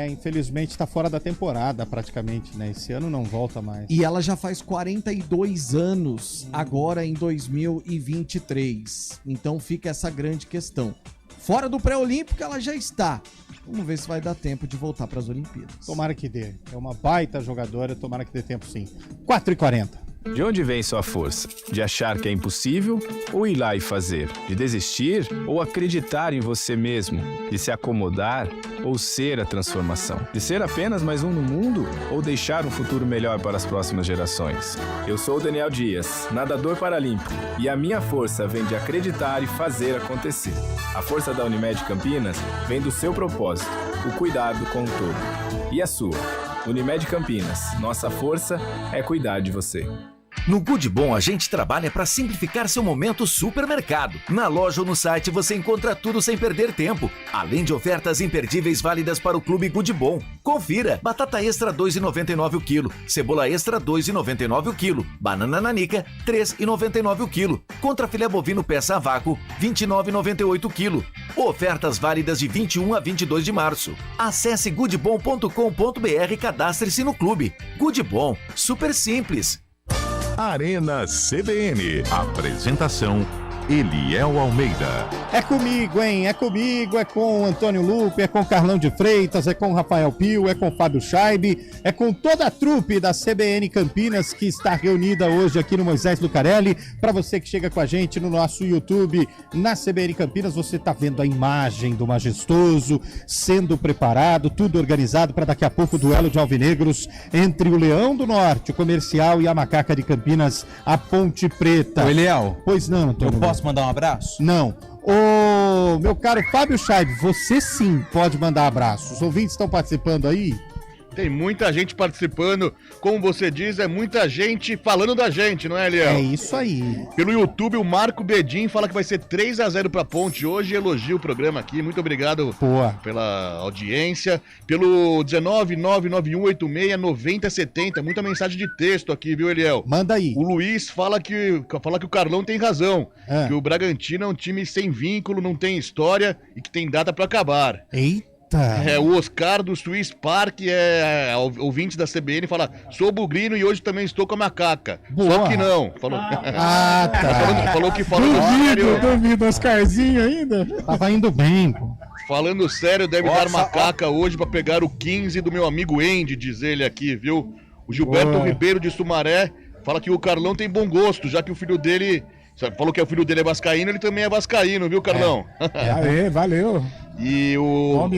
Infelizmente está fora da temporada praticamente, né? Esse ano não volta mais. E ela já faz 42 anos, agora em 2023. Então fica essa grande questão. Fora do pré-olímpico ela já está. Vamos ver se vai dar tempo de voltar para as Olimpíadas. Tomara que dê. É uma baita jogadora, tomara que dê tempo sim. 4h40. De onde vem sua força? De achar que é impossível ou ir lá e fazer? De desistir ou acreditar em você mesmo? De se acomodar ou ser a transformação? De ser apenas mais um no mundo ou deixar um futuro melhor para as próximas gerações? Eu sou o Daniel Dias, nadador paralímpico, e a minha força vem de acreditar e fazer acontecer. A força da Unimed Campinas vem do seu propósito, o cuidado com o todo. E a sua? Unimed Campinas, nossa força é cuidar de você. No Good Bom, a gente trabalha para simplificar seu momento supermercado. Na loja ou no site você encontra tudo sem perder tempo, além de ofertas imperdíveis válidas para o Clube Good Bom. Confira: batata extra 2,99 o quilo, cebola extra 2,99 o quilo, banana nanica 3,99 o quilo, contrafilé bovino peça a vácuo 29,98 o quilo. Ofertas válidas de 21 a 22 de março. Acesse goodbom.com.br e cadastre-se no clube. Good Bom, super simples. Arena CBN. Apresentação: Eliel Almeida. É comigo, hein? É comigo, é com o Antônio Lupe, é com o Carlão de Freitas, é com o Rafael Pio, é com o Fábio Scheibe, é com toda a trupe da CBN Campinas que está reunida hoje aqui no Moisés Lucarelli. Para você que chega com a gente no nosso YouTube, na CBN Campinas, você está vendo a imagem do majestoso sendo preparado, tudo organizado para daqui a pouco o duelo de alvinegros entre o Leão do Norte, o Comercial, e a Macaca de Campinas, a Ponte Preta. Ô, Eliel. Pois não, Antônio. Eu posso mandar um abraço? Não. Ô, meu caro Fábio Scheibe, você sim pode mandar abraços. Os ouvintes estão participando aí? Tem muita gente participando, como você diz, é muita gente falando da gente, não é, Eliel? É isso aí. Pelo YouTube, o Marco Bedin fala que vai ser 3-0 pra Ponte hoje, elogia o programa aqui, muito obrigado pela audiência. Pelo 19991869070, muita mensagem de texto aqui, viu, Eliel? Manda aí. O Luiz fala que o Carlão tem razão, que o Bragantino é um time sem vínculo, não tem história e que tem data pra acabar. Eita! O Oscar do Swiss Park ouvinte da CBN, fala: sou bugrino e hoje também estou com a Macaca. Boa. Só que não. Falou, tá. falou que falando sério. Duvido, Oscarzinho ainda. Tava indo bem, pô. Falando sério, deve dar Macaca hoje pra pegar o 15 do meu amigo Andy, diz ele aqui, viu? O Gilberto Ribeiro de Sumaré fala que o Carlão tem bom gosto, já que o filho dele Você falou que o filho dele é vascaíno, ele também é vascaíno, viu, Carlão? Aê, valeu. E o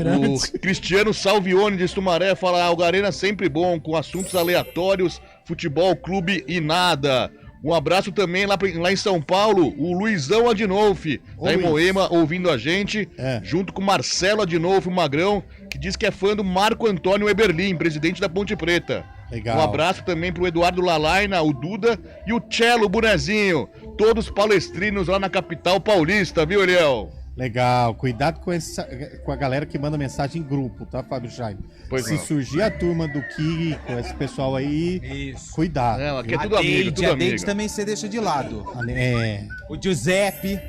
Cristiano Salvione de Sumaré fala: Algarena sempre bom, com assuntos aleatórios, futebol, clube e nada. Um abraço também lá em São Paulo, o Luizão Adinolfi, tá em Moema, ouvindo a gente, junto com Marcelo Adinolfi, o Magrão, que diz que é fã do Marco Antônio Eberlin, presidente da Ponte Preta. Legal. Um abraço também pro Eduardo Lalaina, o Duda e o Cello Bonezinho, todos palestrinos lá na capital paulista, viu, Eliel? Legal, cuidado com a galera que manda mensagem em grupo, tá, Fábio Jaime? Se surgir a turma do Kiko, esse pessoal aí, cuidado. Aqui é tudo amigo, tudo a amigo. Deide também você deixa de lado. É. O Giuseppe.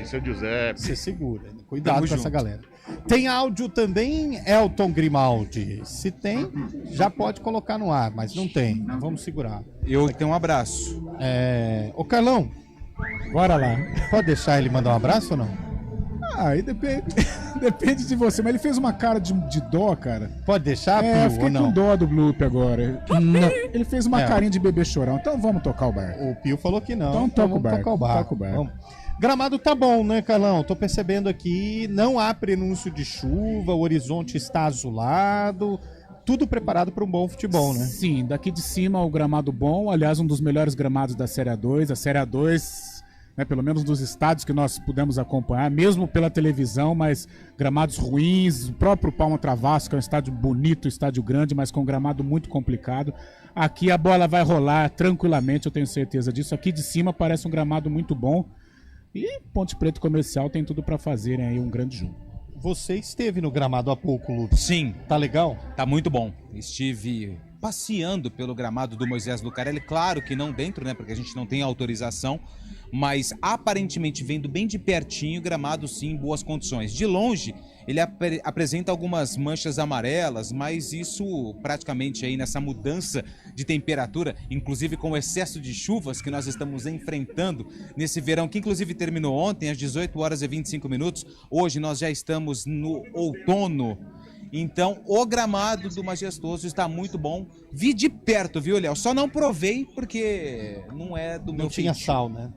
Seu Giuseppe. Você segura, cuidado com essa galera. Tem áudio também, Elton Grimaldi? Se tem, já pode colocar no ar, mas não tem, vamos segurar. Eu tenho um abraço. Ô Carlão, bora lá. Pode deixar ele mandar um abraço ou não? Aí depende de você, mas ele fez uma cara de dó, cara. Pode deixar, Pio, eu fiquei ou não? com dó do Bloop agora. Não. Ele fez uma carinha de bebê chorão, então vamos tocar o barco. O Pio falou que não. Então toca o barco. Toca o barco. Vamos. Gramado tá bom, né, Carlão? Tô percebendo aqui, não há prenúncio de chuva, o horizonte está azulado, tudo preparado para um bom futebol, né? Sim, daqui de cima o gramado bom, aliás, um dos melhores gramados da Série A2. A Série A2, né, pelo menos dos estádios que nós pudemos acompanhar, mesmo pela televisão, mas gramados ruins, o próprio Palma Travasso, que é um estádio bonito, estádio grande, mas com um gramado muito complicado. Aqui a bola vai rolar tranquilamente, eu tenho certeza disso. Aqui de cima parece um gramado muito bom. E Ponte Preta Comercial tem tudo para fazerem aí um grande jogo. Você esteve no gramado há pouco, Lucas. Sim. Tá legal? Tá muito bom. Estive passeando pelo gramado do Moisés Lucarelli, claro que não dentro, né, porque a gente não tem autorização, mas aparentemente vendo bem de pertinho, o gramado sim em boas condições. De longe, ele apresenta algumas manchas amarelas, mas isso praticamente aí nessa mudança de temperatura, inclusive com o excesso de chuvas que nós estamos enfrentando nesse verão, que inclusive terminou ontem às 18 horas e 25 minutos, hoje nós já estamos no outono. Então, o gramado do Majestoso está muito bom. Vi de perto, viu, Léo? Só não provei porque não é do meu feitio. Não tinha sal, né?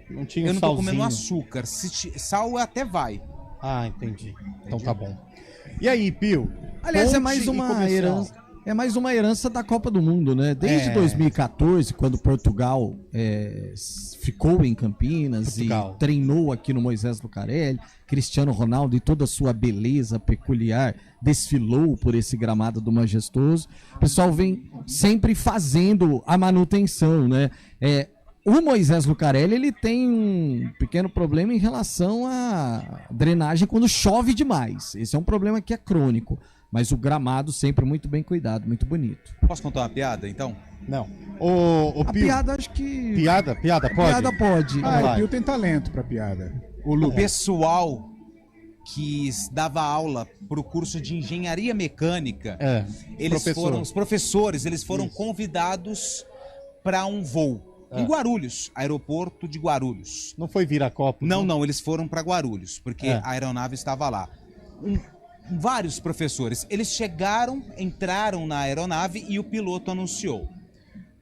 Não tinha Eu não salzinho. tô comendo açúcar. Sal até vai. Ah, entendi. Então tá bom. E aí, Pio? Aliás, é mais uma herança. É mais uma herança da Copa do Mundo, né? Desde 2014, quando Portugal ficou em Campinas e treinou aqui no Moisés Lucarelli, Cristiano Ronaldo e toda a sua beleza peculiar desfilou por esse gramado do Majestoso. O pessoal vem sempre fazendo a manutenção, né? O Moisés Lucarelli, ele tem um pequeno problema em relação à drenagem quando chove demais. Esse é um problema que é crônico. Mas o gramado sempre muito bem cuidado, muito bonito. Posso contar uma piada, então? Não. O a Pio... piada, acho que... Piada pode? Piada pode. O Pio tem talento pra piada. O pessoal que dava aula pro curso de engenharia mecânica, os professores, eles foram convidados para um voo. Em Guarulhos, aeroporto de Guarulhos. Não foi Viracopos? Não, eles foram para Guarulhos, porque a aeronave estava lá. Vários professores, eles entraram na aeronave e o piloto anunciou: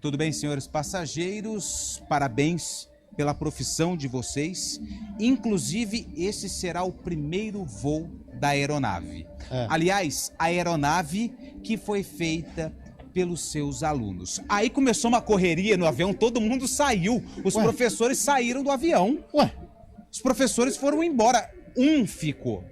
tudo bem, senhores passageiros, parabéns pela profissão de vocês, inclusive esse será o primeiro voo da aeronave. Aliás, a aeronave que foi feita pelos seus alunos. Aí começou uma correria no avião, todo mundo saiu, os professores saíram do avião. Os professores foram embora. Um ficou,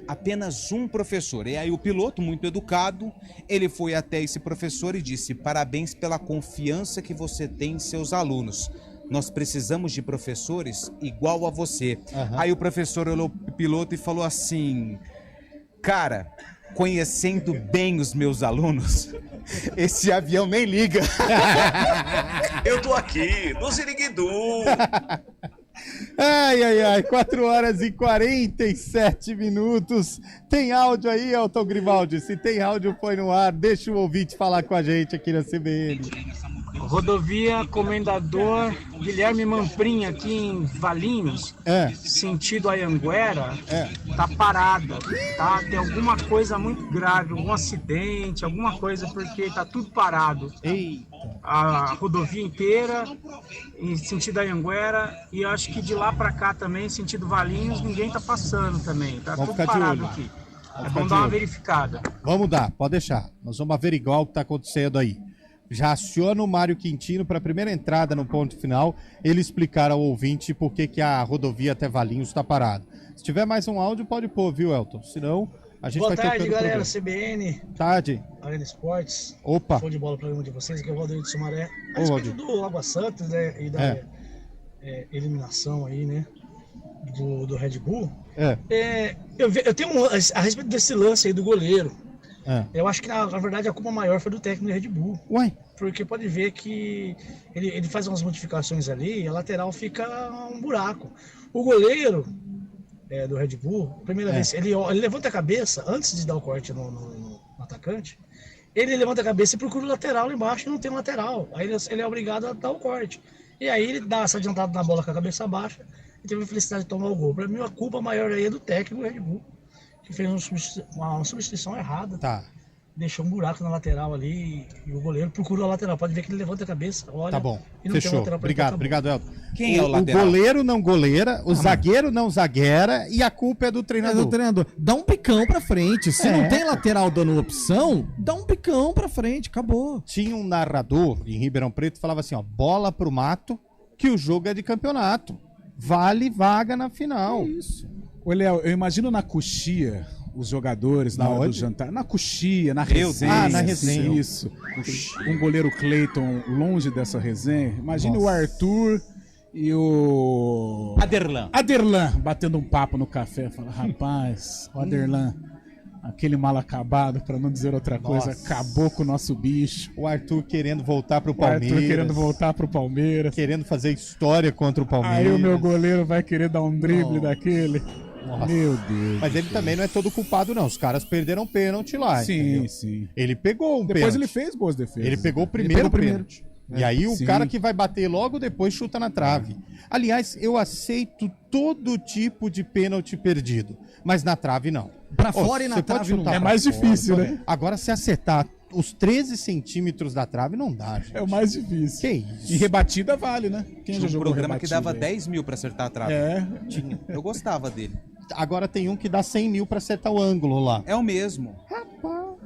apenas um professor. E aí o piloto, muito educado, ele foi até esse professor e disse: parabéns pela confiança que você tem em seus alunos. Nós precisamos de professores igual a você. Aí o professor olhou pro piloto e falou assim: cara, conhecendo bem os meus alunos, esse avião nem liga. Eu tô aqui, no Ziriguidu. Ai, 4 horas e 47 minutos. Tem áudio aí, Elton Grimaldi? Se tem áudio, põe no ar. Deixa o ouvinte falar com a gente aqui na CBN. Rodovia Comendador Guilherme Mamprim, aqui em Valinhos, sentido Anhanguera, tá parada, tá? Tem alguma coisa muito grave, algum acidente, alguma coisa, porque tá tudo parado. Eita. a rodovia inteira, em sentido Anhanguera, e acho que de lá para cá também, em sentido Valinhos, ninguém tá passando também, tá Vamos tudo ficar de parado olho. aqui. Vamos Vamos dar uma verificada. Vamos dar, pode deixar. Nós vamos averiguar o que está acontecendo aí. Já aciona o Mário Quintino para a primeira entrada no ponto final, ele explicar ao ouvinte por que a rodovia até Valinhos está parada. Se tiver mais um áudio, pode pôr, viu, Elton? Senão, a gente vai Boa tarde, tocando galera, programa. CBN. Tarde. Arena Esportes. Opa. Show de bola para programa de vocês, aqui é o Valdir de Sumaré. A Ô, respeito Valdir. do Água Santa, né, e da eliminação aí, né, do Red Bull. Eu tenho a respeito desse lance aí do goleiro. Eu acho que, na verdade, a culpa maior foi do técnico do Red Bull. Ué? Porque pode ver que ele faz umas modificações ali e a lateral fica um buraco. O goleiro do Red Bull, primeira vez, ele levanta a cabeça, antes de dar o corte no atacante, ele levanta a cabeça e procura o lateral lá embaixo e não tem lateral. Aí ele é obrigado a dar o corte. E aí ele dá essa adiantada na bola com a cabeça baixa e teve a felicidade de tomar o gol. Para mim, a culpa maior aí é do técnico do Red Bull, que fez uma substituição errada. Tá. Deixou um buraco na lateral ali e o goleiro procurou a lateral. Pode ver que ele levanta a cabeça, olha. Tá bom, e não tem fechou. lateral pra Obrigado, ele, obrigado, Elton. Quem é o lateral? O goleiro não goleira, o zagueiro não zagueira e a culpa é do treinador. Dá um picão pra frente. Se não tem lateral dando opção, dá um picão pra frente, acabou. Tinha um narrador em Ribeirão Preto que falava assim, ó, bola pro mato, que o jogo é de campeonato. Vale vaga na final. Isso. Ô, Léo, eu imagino na coxia os jogadores na hora do jantar. Na coxia, na resenha. Na resenha. Isso. Um goleiro Cleiton longe dessa resenha. Imagine o Arthur e o... Aderlan batendo um papo no café. Fala, rapaz, o Aderlan, aquele mal acabado, pra não dizer outra coisa, acabou com o nosso bicho. O Arthur querendo voltar pro Palmeiras. Querendo fazer história contra o Palmeiras. Aí o meu goleiro vai querer dar um drible daquele. Nossa. Meu Deus. Mas ele também não é todo culpado, não. Os caras perderam pênalti lá. Sim, entendeu? sim. Ele pegou um Depois pênalti. ele fez boas defesas. Ele pegou o primeiro pênalti. E aí o Sim. cara que vai bater logo depois chuta na trave. Aliás, eu aceito todo tipo de pênalti perdido, mas na trave não. Pra fora e na você pode trave não chutar dá. É mais pra difícil, fora. né? Agora, se acertar os 13 centímetros da trave, não dá, gente. É o mais difícil. Que isso? E rebatida vale, né? Quem Tinha já um jogou programa que rebatida dava aí? 10 mil pra acertar a trave. É. Tinha. Eu gostava dele. Agora tem um que dá 100 mil pra acertar o ângulo lá. É o mesmo. Bom,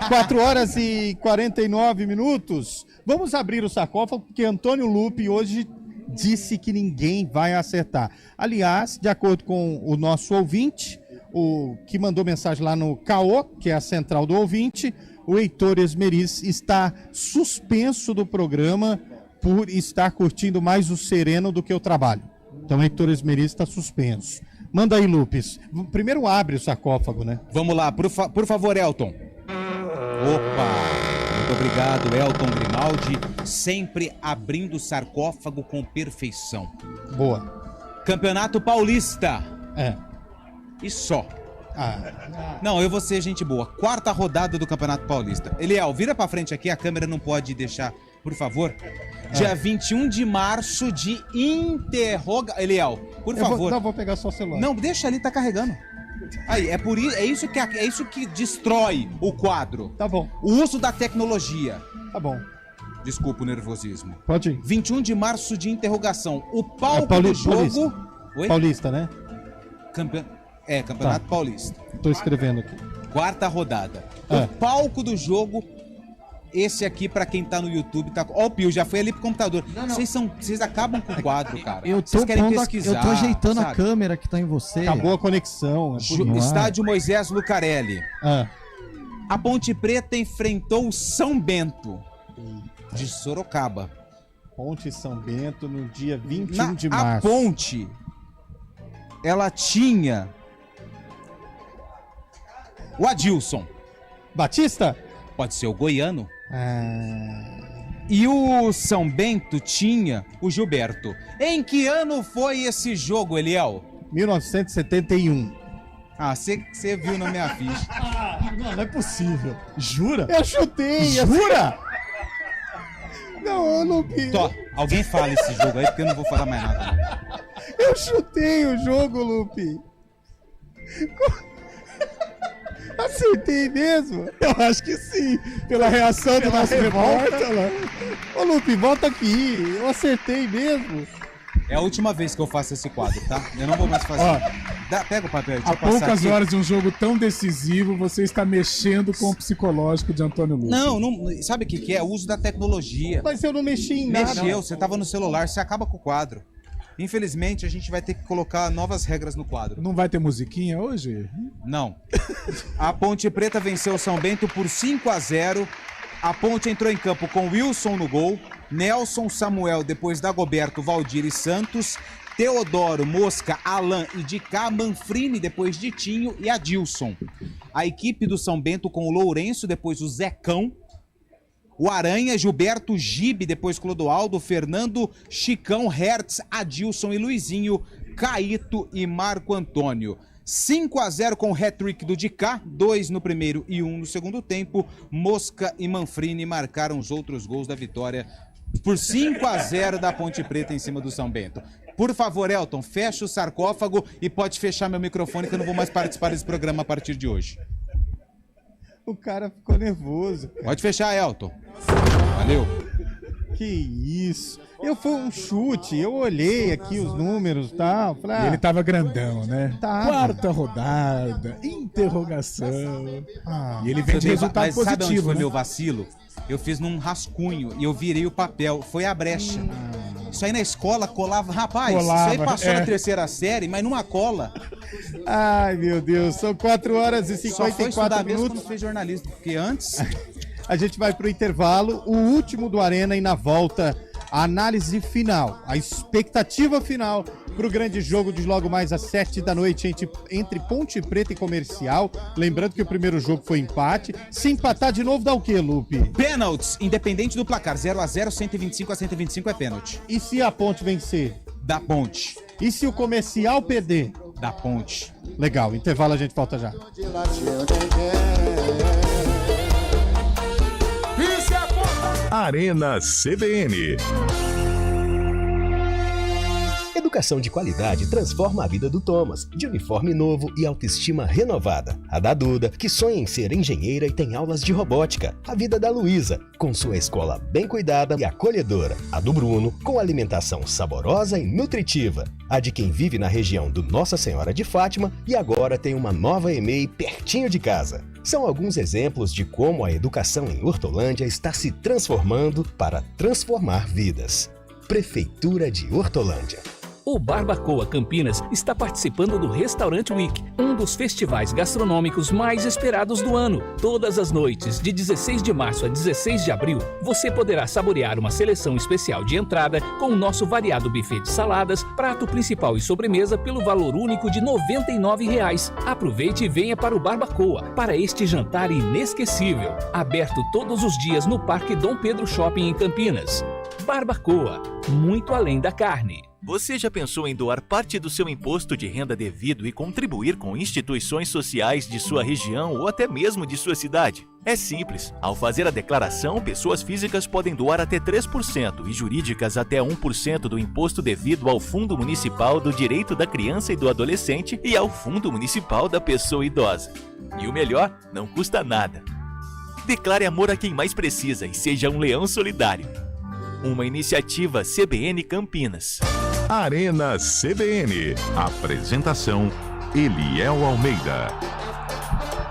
4 horas e 49 minutos. Vamos abrir o sarcófago, porque Antônio Lupe hoje disse que ninguém vai acertar. Aliás, de acordo com o nosso ouvinte, o que mandou mensagem lá no CAO, que é a central do ouvinte, o Heitor Esmeriz está suspenso do programa por estar curtindo mais o sereno do que o trabalho. Então, o Heitor Esmeriz está suspenso. Manda aí, Lupes. Primeiro abre o sarcófago, né? Vamos lá, por favor, Elton. Opa! Muito obrigado, Elton Grimaldi, sempre abrindo o sarcófago com perfeição. Boa. Campeonato Paulista. É. E só. Não, eu vou ser gente boa. 4ª rodada do Campeonato Paulista. Eliel, vira pra frente aqui, a câmera não pode deixar, por favor. Dia 21 de março de Eliel, por favor. Vou pegar só o celular. Não, deixa ali, tá carregando. Aí, é isso que destrói o quadro. Tá bom. O uso da tecnologia. Tá bom. Desculpa o nervosismo. Pode ir. 21 de março de interrogação. O palco do jogo... Paulista. Oi? Paulista, né? Campeonato Paulista. Tô escrevendo aqui. 4ª rodada. O palco do jogo... Esse aqui, pra quem tá no YouTube, tá... Ó, o Pio, já foi ali pro computador. Vocês acabam com o quadro, cara. Vocês querem pesquisar, eu tô ajeitando sabe? a câmera que tá em você. Acabou a conexão. Estádio Moisés Lucarelli. A Ponte Preta enfrentou o São Bento de Sorocaba. Ponte São Bento no dia 21 de março. A Ponte, ela tinha o Adilson. Batista? Pode ser o goiano. E o São Bento tinha o Gilberto. Em que ano foi esse jogo, Eliel? 1971. Você viu na minha ficha. Não é possível. Jura? Eu chutei. Jura? Não, eu não vi. Alguém fala esse jogo aí, porque eu não vou falar mais nada. Eu chutei o jogo, Lupe. Acertei mesmo? Eu acho que sim, pela reação do nosso repórter. Ô, Lupe, volta aqui. Eu acertei mesmo. É a última vez que eu faço esse quadro, tá? Eu não vou mais fazer. Pega o papel. Há poucas horas de um jogo tão decisivo, você está mexendo com o psicológico de Antônio Lupe. Não, sabe o que é? O uso da tecnologia. Mas eu não mexi em nada. Mexeu, você tava no celular, você acaba com o quadro. Infelizmente, a gente vai ter que colocar novas regras no quadro. Não vai ter musiquinha hoje? Não. A Ponte Preta venceu o São Bento por 5-0. A Ponte entrou em campo com Wilson no gol, Nelson, Samuel, depois Dagoberto, Valdir e Santos, Teodoro, Mosca, Alan e Dicá, Manfrini, depois Ditinho e Adilson. A equipe do São Bento com o Lourenço, depois o Zecão, o Aranha, Gilberto, Gibe, depois Clodoaldo, Fernando, Chicão, Hertz, Adilson e Luizinho, Caíto e Marco Antônio. 5-0 com o hat-trick do Dicá, 2 no primeiro e 1 no segundo tempo. Mosca e Manfrini marcaram os outros gols da vitória por 5-0 da Ponte Preta em cima do São Bento. Por favor, Elton, fecha o sarcófago e pode fechar meu microfone que eu não vou mais participar desse programa a partir de hoje. O cara ficou nervoso. Cara. Pode fechar, Elton. Valeu. Que isso. Foi um chute, eu olhei aqui os números e tal. Falei, ele tava grandão, né? Tá. Quarta rodada, interrogação. E ele vem de resultado mas positivo, sabe onde foi né? meu vacilo? Eu fiz num rascunho e eu virei o papel. Foi a brecha. Isso aí na escola colava. Rapaz, isso aí passou na terceira série, mas numa cola. Ai, meu Deus. São 4 horas e 54 minutos. Quando fez jornalismo, porque antes... A gente vai pro intervalo, o último do Arena, e na volta a análise final, a expectativa final pro grande jogo de logo mais às 7 da noite entre Ponte Preta e Comercial. Lembrando que o primeiro jogo foi empate. Se empatar de novo dá o quê, Lupe? Pênaltis, independente do placar, 0-0, 125-125 é pênalti. E se a Ponte vencer? Da Ponte. E se o Comercial perder? Da Ponte. Legal, intervalo, a gente volta já. Arena CBN. Educação de qualidade transforma a vida do Thomas, de uniforme novo e autoestima renovada. A da Duda, que sonha em ser engenheira e tem aulas de robótica. A vida da Luísa, com sua escola bem cuidada e acolhedora. A do Bruno, com alimentação saborosa e nutritiva. A de quem vive na região do Nossa Senhora de Fátima e agora tem uma nova EMEI pertinho de casa. São alguns exemplos de como a educação em Hortolândia está se transformando para transformar vidas. Prefeitura de Hortolândia. O Barbacoa Campinas está participando do Restaurant Week, um dos festivais gastronômicos mais esperados do ano. Todas as noites, de 16 de março a 16 de abril, você poderá saborear uma seleção especial de entrada com o nosso variado buffet de saladas, prato principal e sobremesa pelo valor único de R$ 99,00. Aproveite e venha para o Barbacoa, para este jantar inesquecível. Aberto todos os dias no Parque Dom Pedro Shopping em Campinas. Barbacoa, muito além da carne. Você já pensou em doar parte do seu imposto de renda devido e contribuir com instituições sociais de sua região ou até mesmo de sua cidade? É simples. Ao fazer a declaração, pessoas físicas podem doar até 3% e jurídicas até 1% do imposto devido ao Fundo Municipal do Direito da Criança e do Adolescente e ao Fundo Municipal da Pessoa Idosa. E o melhor, não custa nada. Declare amor a quem mais precisa e seja um leão solidário. Uma iniciativa CBN Campinas. Arena CBN. Apresentação: Eliel Almeida.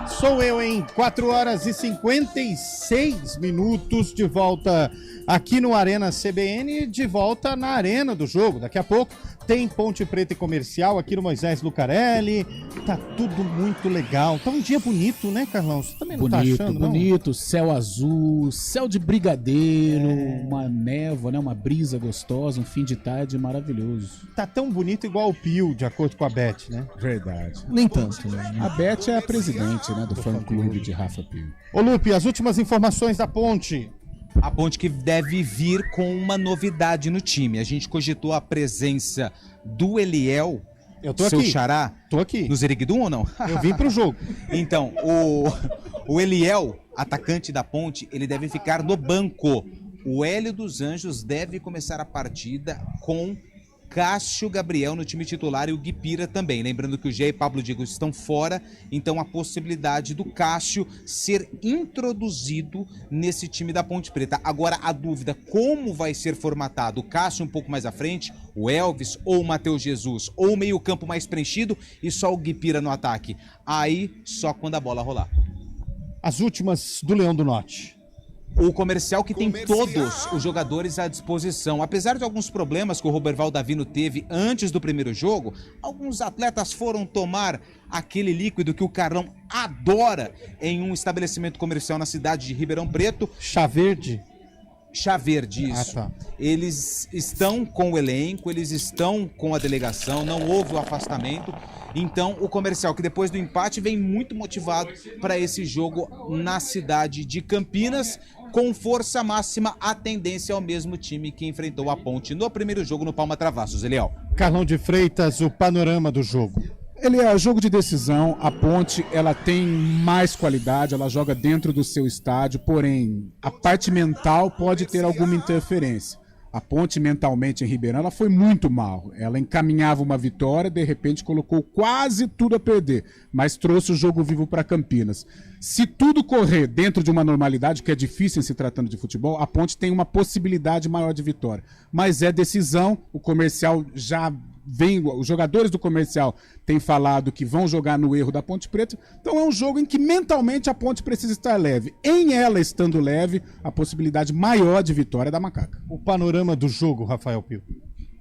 Sou eu em 4 horas e 56 minutos de volta aqui no Arena CBN, de volta na arena do jogo. Daqui a pouco tem Ponte Preta e Comercial aqui no Moisés Lucarelli. Tá tudo muito legal. Tá um dia bonito, né, Carlão? Você também não bonito, tá achando, não? Bonito, céu azul, céu de brigadeiro, uma névoa, né, uma brisa gostosa, um fim de tarde maravilhoso. Tá tão bonito igual o Pio, de acordo com a Beth, né? Verdade. Nem tanto, né? A Beth é a presidente, né, do fã-clube de Rafa Pio. Ô, Lupe, as últimas informações da Ponte. A Ponte que deve vir com uma novidade no time. A gente cogitou a presença do Eliel, eu tô seu aqui. xará. Tô aqui. No Zerigdum ou não? Eu vim pro jogo. Então, o Eliel, atacante da Ponte, ele deve ficar no banco. O Hélio dos Anjos deve começar a partida com Cássio Gabriel no time titular e o Guipira também. Lembrando que o Gé e Pablo Diego estão fora, então a possibilidade do Cássio ser introduzido nesse time da Ponte Preta. Agora a dúvida, como vai ser formatado? O Cássio um pouco mais à frente, o Elvis ou o Matheus Jesus, ou o meio campo mais preenchido e só o Guipira no ataque? Aí só quando a bola rolar. As últimas do Leão do Norte. O Comercial que tem todos os jogadores à disposição. Apesar de alguns problemas que o Roberval Davino teve antes do primeiro jogo, alguns atletas foram tomar aquele líquido que o Carlão adora em um estabelecimento comercial na cidade de Ribeirão Preto. Chá Verde? Chá Verde, isso. Ah, tá. Eles estão com o elenco, eles estão com a delegação, não houve o afastamento. Então, o Comercial, que depois do empate vem muito motivado para esse jogo na cidade de Campinas, com força máxima, a tendência ao mesmo time que enfrentou a Ponte no primeiro jogo no Palma Travassos, Eliel. Carlão de Freitas, o panorama do jogo. Ele é jogo de decisão, a Ponte ela tem mais qualidade, ela joga dentro do seu estádio, porém a parte mental pode ter alguma interferência. A Ponte mentalmente em Ribeirão ela foi muito mal, ela encaminhava uma vitória, de repente colocou quase tudo a perder, mas trouxe o jogo vivo para Campinas. Se tudo correr dentro de uma normalidade, que é difícil em se tratando de futebol, a Ponte tem uma possibilidade maior de vitória, mas é decisão, o Comercial já vem, os jogadores do Comercial têm falado que vão jogar no erro da Ponte Preta, então é um jogo em que mentalmente a Ponte precisa estar leve. Em ela estando leve, a possibilidade maior de vitória é da Macaca. O panorama do jogo, Rafael Pio.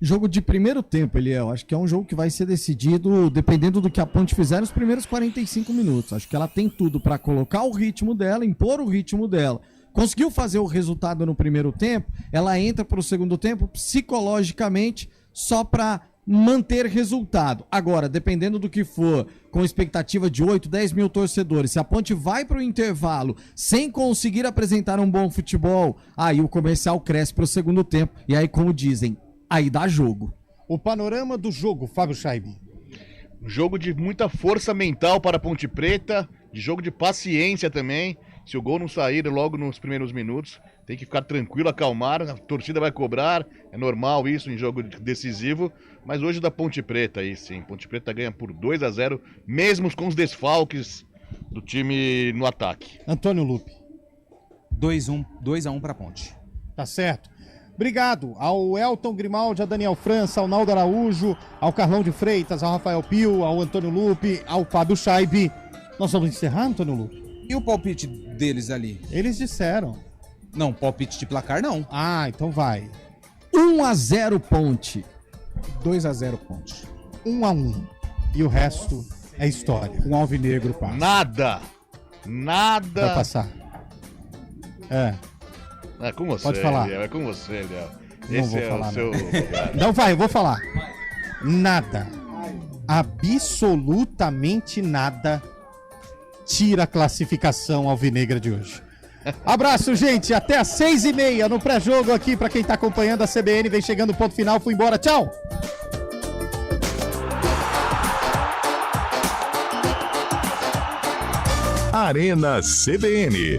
Jogo de primeiro tempo, Eliel. Acho que é um jogo que vai ser decidido dependendo do que a Ponte fizer nos primeiros 45 minutos. Acho que ela tem tudo para colocar o ritmo dela, impor o ritmo dela. Conseguiu fazer o resultado no primeiro tempo, ela entra para o segundo tempo psicologicamente só para manter resultado. Agora, dependendo do que for, com expectativa de 8, 10 mil torcedores, se a Ponte vai para o intervalo sem conseguir apresentar um bom futebol, aí o Comercial cresce para o segundo tempo. E aí, como dizem, aí dá jogo. O panorama do jogo, Fábio Scheibe. Jogo de muita força mental para a Ponte Preta, de jogo de paciência também. Se o gol não sair logo nos primeiros minutos, tem que ficar tranquilo, acalmar, a torcida vai cobrar, é normal isso em jogo decisivo, mas hoje da Ponte Preta aí sim, Ponte Preta ganha por 2-0, mesmo com os desfalques do time no ataque. Antônio Lupe. 2-1 para a Ponte. Tá certo. Obrigado ao Elton Grimaldi, a Daniel França, ao Naldo Araújo, ao Carlão de Freitas, ao Rafael Pio, ao Antônio Lupe, ao Fábio Scheibe. Nós vamos encerrar, Antônio Lupe? E o palpite deles ali? Eles disseram. Não, palpite de placar não. Ah, então vai. 1-0 Ponte. 2-0 Ponte. 1-1. E o resto é história. Um alvinegro passa. Nada. Vai passar. É com você, Pode falar. Léo, é com você, Léo. Não vou falar, não. Não vai, eu vou falar. Nada. Absolutamente nada tira a classificação alvinegra de hoje. Abraço, gente. Até às 6h30 no pré-jogo aqui para quem tá acompanhando a CBN. Vem chegando o ponto final. Fui embora. Tchau. Arena CBN.